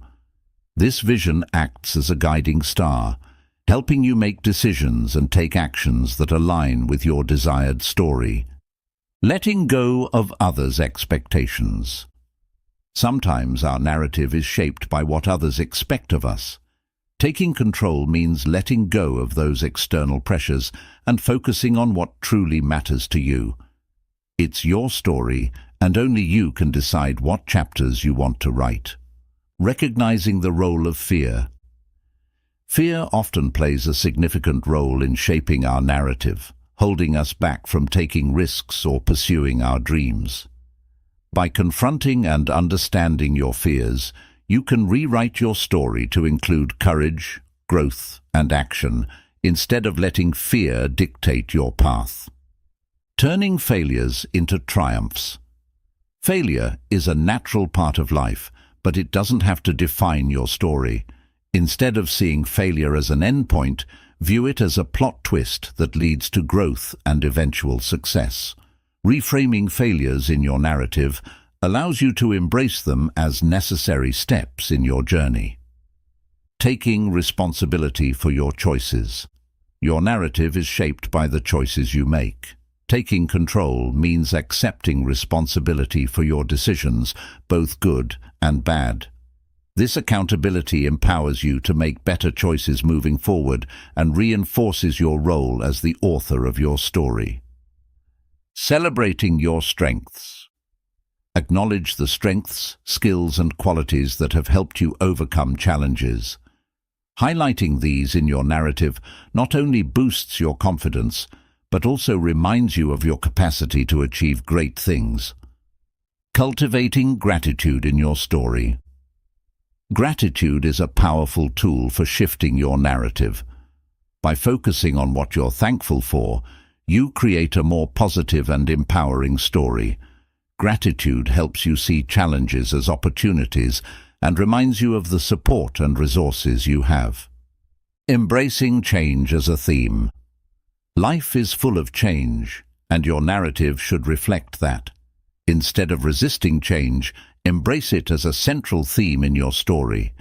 This vision acts as a guiding star, helping you make decisions and take actions that align with your desired story. Letting go of others' expectations. Sometimes our narrative is shaped by what others expect of us. Taking control means letting go of those external pressures and focusing on what truly matters to you. It's your story, and only you can decide what chapters you want to write. Recognizing the role of fear. Fear often plays a significant role in shaping our narrative, holding us back from taking risks or pursuing our dreams. By confronting and understanding your fears, you can rewrite your story to include courage, growth, and action, instead of letting fear dictate your path. Turning failures into triumphs. Failure is a natural part of life, but it doesn't have to define your story. Instead of seeing failure as an endpoint, view it as a plot twist that leads to growth and eventual success. Reframing failures in your narrative allows you to embrace them as necessary steps in your journey. Taking responsibility for your choices. Your narrative is shaped by the choices you make. Taking control means accepting responsibility for your decisions, both good and bad. This accountability empowers you to make better choices moving forward and reinforces your role as the author of your story. Celebrating your strengths. Acknowledge the strengths, skills, and qualities that have helped you overcome challenges. Highlighting these in your narrative not only boosts your confidence, but also reminds you of your capacity to achieve great things. Cultivating gratitude in your story. Gratitude is a powerful tool for shifting your narrative. By focusing on what you're thankful for, you create a more positive and empowering story. Gratitude helps you see challenges as opportunities and reminds you of the support and resources you have. Embracing change as a theme. Life is full of change, and your narrative should reflect that. Instead of resisting change, embrace it as a central theme in your story.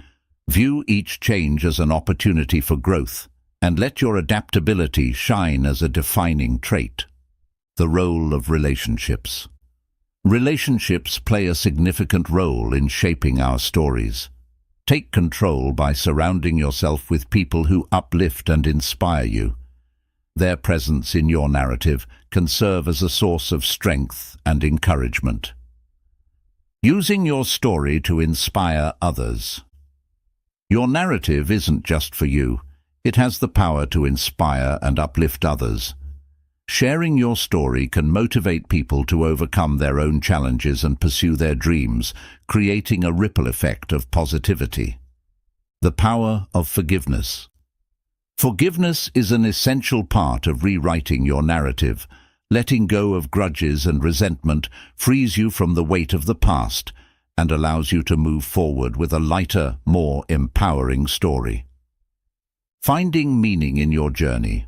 View each change as an opportunity for growth, and let your adaptability shine as a defining trait. The role of relationships. Relationships play a significant role in shaping our stories. Take control by surrounding yourself with people who uplift and inspire you. Their presence in your narrative can serve as a source of strength and encouragement. Using your story to inspire others. Your narrative isn't just for you. It has the power to inspire and uplift others. Sharing your story can motivate people to overcome their own challenges and pursue their dreams, creating a ripple effect of positivity. The power of forgiveness. Forgiveness is an essential part of rewriting your narrative. Letting go of grudges and resentment frees you from the weight of the past and allows you to move forward with a lighter, more empowering story. Finding meaning in your journey.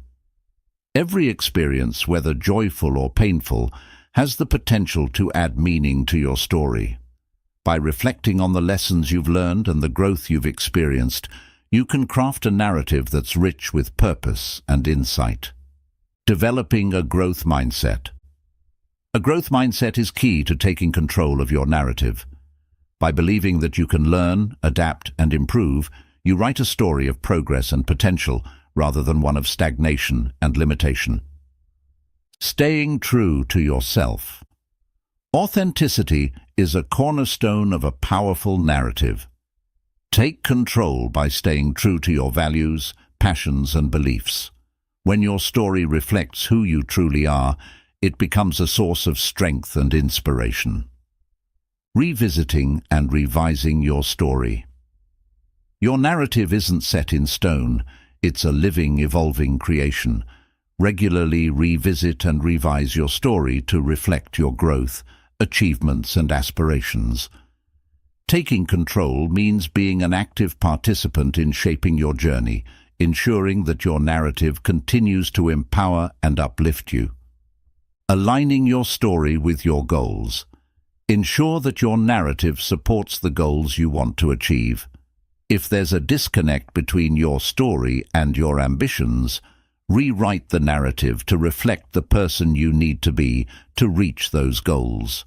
Every experience, whether joyful or painful, has the potential to add meaning to your story. By reflecting on the lessons you've learned and the growth you've experienced, you can craft a narrative that's rich with purpose and insight. Developing a growth mindset. A growth mindset is key to taking control of your narrative. By believing that you can learn, adapt, and improve, you write a story of progress and potential rather than one of stagnation and limitation. Staying true to yourself. Authenticity is a cornerstone of a powerful narrative. Take control by staying true to your values, passions, and beliefs. When your story reflects who you truly are, it becomes a source of strength and inspiration. Revisiting and revising your story. Your narrative isn't set in stone. It's a living, evolving creation. Regularly revisit and revise your story to reflect your growth, achievements, and aspirations. Taking control means being an active participant in shaping your journey, ensuring that your narrative continues to empower and uplift you. Aligning your story with your goals. Ensure that your narrative supports the goals you want to achieve. If there's a disconnect between your story and your ambitions, rewrite the narrative to reflect the person you need to be to reach those goals.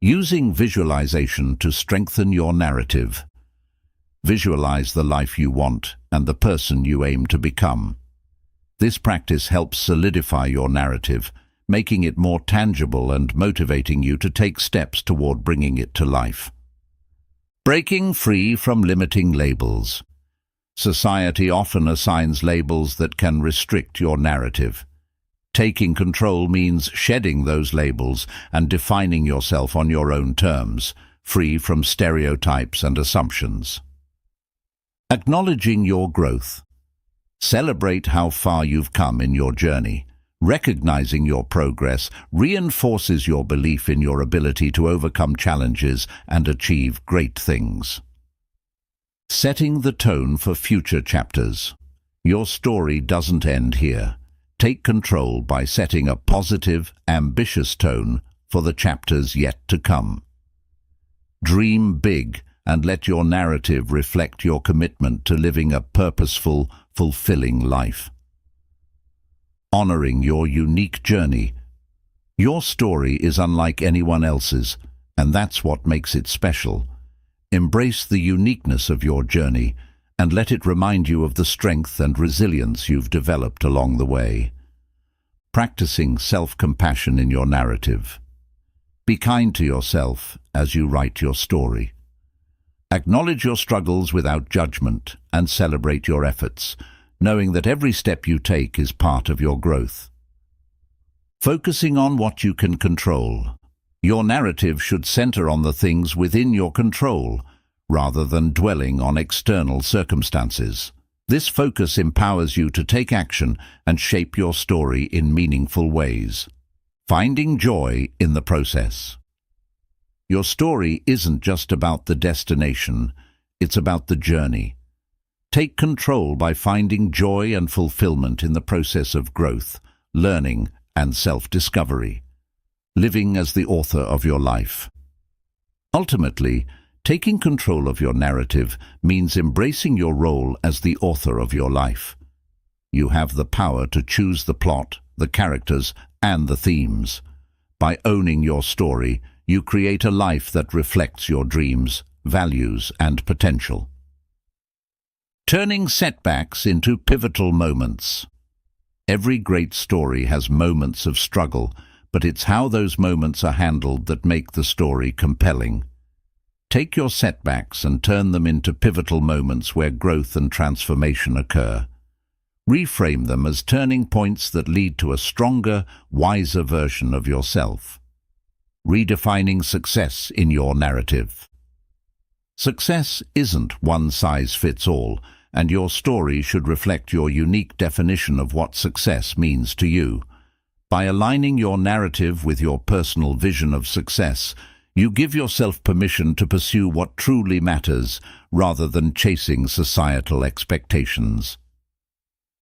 Using visualization to strengthen your narrative. Visualize the life you want and the person you aim to become. This practice helps solidify your narrative, making it more tangible and motivating you to take steps toward bringing it to life. Breaking free from limiting labels. Society often assigns labels that can restrict your narrative. Taking control means shedding those labels and defining yourself on your own terms, free from stereotypes and assumptions. Acknowledging your growth. Celebrate how far you've come in your journey. Recognizing your progress reinforces your belief in your ability to overcome challenges and achieve great things. Setting the tone for future chapters. Your story doesn't end here. Take control by setting a positive, ambitious tone for the chapters yet to come. Dream big and let your narrative reflect your commitment to living a purposeful, fulfilling life. Honoring your unique journey. Your story is unlike anyone else's, and that's what makes it special. Embrace the uniqueness of your journey and let it remind you of the strength and resilience you've developed along the way. Practicing self-compassion in your narrative. Be kind to yourself as you write your story. Acknowledge your struggles without judgment and celebrate your efforts, knowing that every step you take is part of your growth. Focusing on what you can control. Your narrative should center on the things within your control, rather than dwelling on external circumstances. This focus empowers you to take action and shape your story in meaningful ways. Finding joy in the process. Your story isn't just about the destination, it's about the journey. Take control by finding joy and fulfillment in the process of growth, learning, and self-discovery. Living as the author of your life. Ultimately, taking control of your narrative means embracing your role as the author of your life. You have the power to choose the plot, the characters, and the themes. By owning your story, you create a life that reflects your dreams, values, and potential. Turning setbacks into pivotal moments. Every great story has moments of struggle, but it's how those moments are handled that make the story compelling. Take your setbacks and turn them into pivotal moments where growth and transformation occur. Reframe them as turning points that lead to a stronger, wiser version of yourself. Redefining success in your narrative. Success isn't one size fits all, and your story should reflect your unique definition of what success means to you. By aligning your narrative with your personal vision of success, you give yourself permission to pursue what truly matters rather than chasing societal expectations.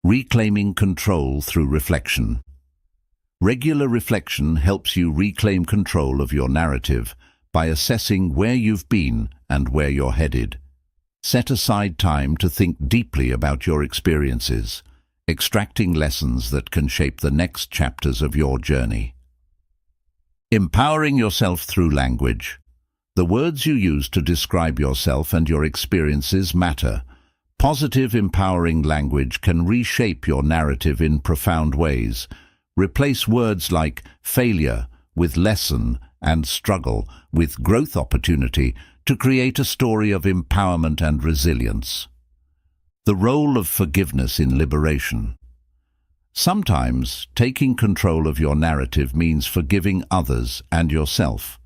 Reclaiming control through reflection. Regular reflection helps you reclaim control of your narrative by assessing where you've been and where you're headed. Set aside time to think deeply about your experiences, extracting lessons that can shape the next chapters of your journey. Empowering yourself through language. The words you use to describe yourself and your experiences matter. Positive, empowering language can reshape your narrative in profound ways. Replace words like failure with lesson and struggle with growth opportunity to create a story of empowerment and resilience. The role of forgiveness in liberation. Sometimes taking control of your narrative means forgiving others and yourself.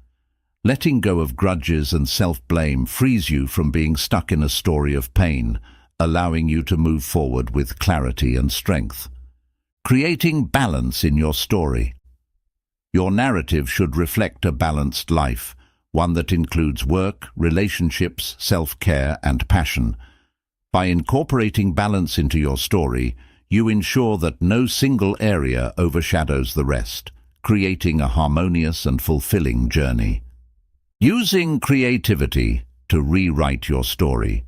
Letting go of grudges and self-blame frees you from being stuck in a story of pain, allowing you to move forward with clarity and strength. Creating balance in your story. Your narrative should reflect a balanced life, one that includes work, relationships, self-care, and passion. By incorporating balance into your story, you ensure that no single area overshadows the rest, creating a harmonious and fulfilling journey. Using creativity to rewrite your story.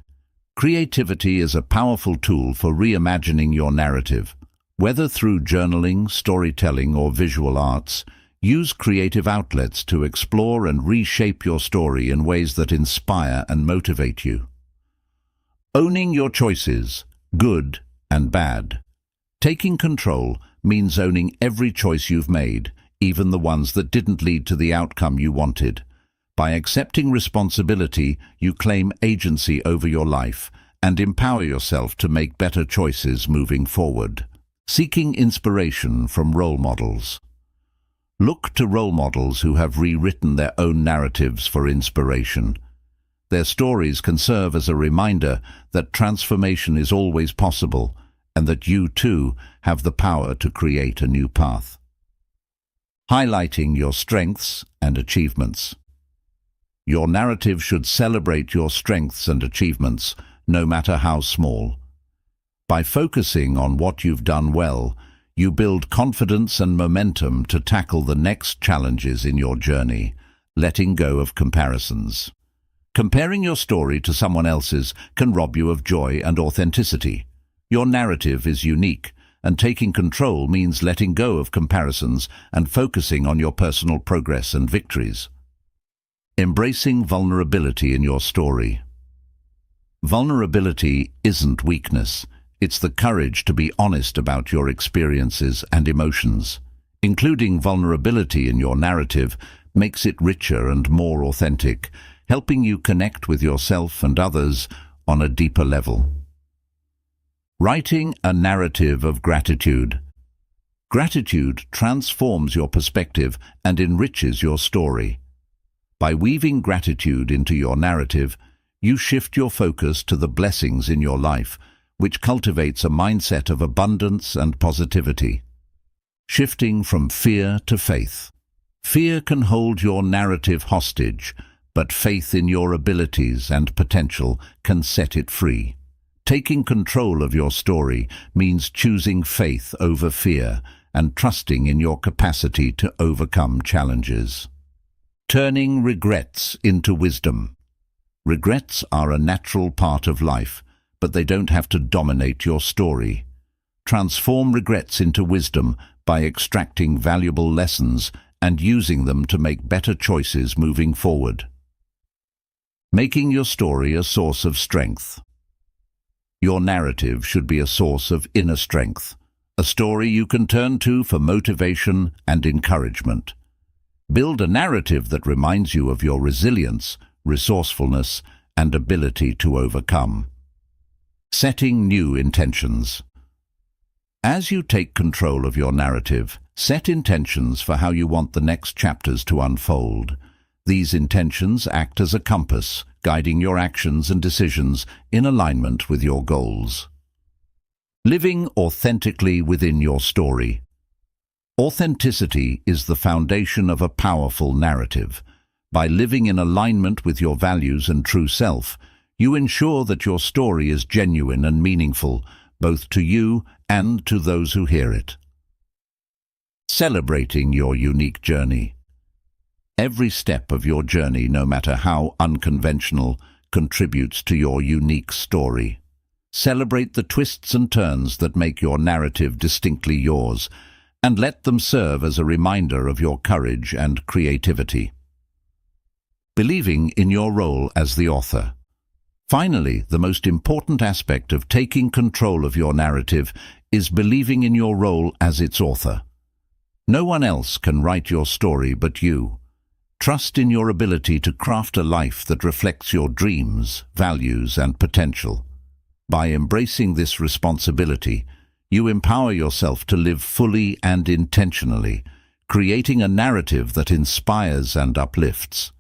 Creativity is a powerful tool for reimagining your narrative. Whether through journaling, storytelling, or visual arts, use creative outlets to explore and reshape your story in ways that inspire and motivate you. Owning your choices, good and bad. Taking control means owning every choice you've made, even the ones that didn't lead to the outcome you wanted. By accepting responsibility, you claim agency over your life and empower yourself to make better choices moving forward. Seeking inspiration from role models. Look to role models who have rewritten their own narratives for inspiration. Their stories can serve as a reminder that transformation is always possible and that you too have the power to create a new path. Highlighting your strengths and achievements. Your narrative should celebrate your strengths and achievements, no matter how small. By focusing on what you've done well, you build confidence and momentum to tackle the next challenges in your journey, letting go of comparisons. Comparing your story to someone else's can rob you of joy and authenticity. Your narrative is unique, and taking control means letting go of comparisons and focusing on your personal progress and victories. Embracing vulnerability in your story. Vulnerability isn't weakness. It's the courage to be honest about your experiences and emotions. Including vulnerability in your narrative makes it richer and more authentic, helping you connect with yourself and others on a deeper level. Writing a narrative of gratitude. Gratitude transforms your perspective and enriches your story. By weaving gratitude into your narrative, you shift your focus to the blessings in your life, which cultivates a mindset of abundance and positivity. Shifting from fear to faith. Fear can hold your narrative hostage, but faith in your abilities and potential can set it free. Taking control of your story means choosing faith over fear and trusting in your capacity to overcome challenges. Turning regrets into wisdom. Regrets are a natural part of life, but they don't have to dominate your story. Transform regrets into wisdom by extracting valuable lessons and using them to make better choices moving forward. Making your story a source of strength. Your narrative should be a source of inner strength, a story you can turn to for motivation and encouragement. Build a narrative that reminds you of your resilience, resourcefulness, and ability to overcome. Setting new intentions. As you take control of your narrative, set intentions for how you want the next chapters to unfold. These intentions act as a compass, guiding your actions and decisions in alignment with your goals. Living authentically within your story. Authenticity is the foundation of a powerful narrative. By living in alignment with your values and true self, you ensure that your story is genuine and meaningful, both to you and to those who hear it. Celebrating your unique journey. Every step of your journey, no matter how unconventional, contributes to your unique story. Celebrate the twists and turns that make your narrative distinctly yours, and let them serve as a reminder of your courage and creativity. Believing in your role as the author. Finally, the most important aspect of taking control of your narrative is believing in your role as its author. No one else can write your story but you. Trust in your ability to craft a life that reflects your dreams, values, and potential. By embracing this responsibility, you empower yourself to live fully and intentionally, creating a narrative that inspires and uplifts.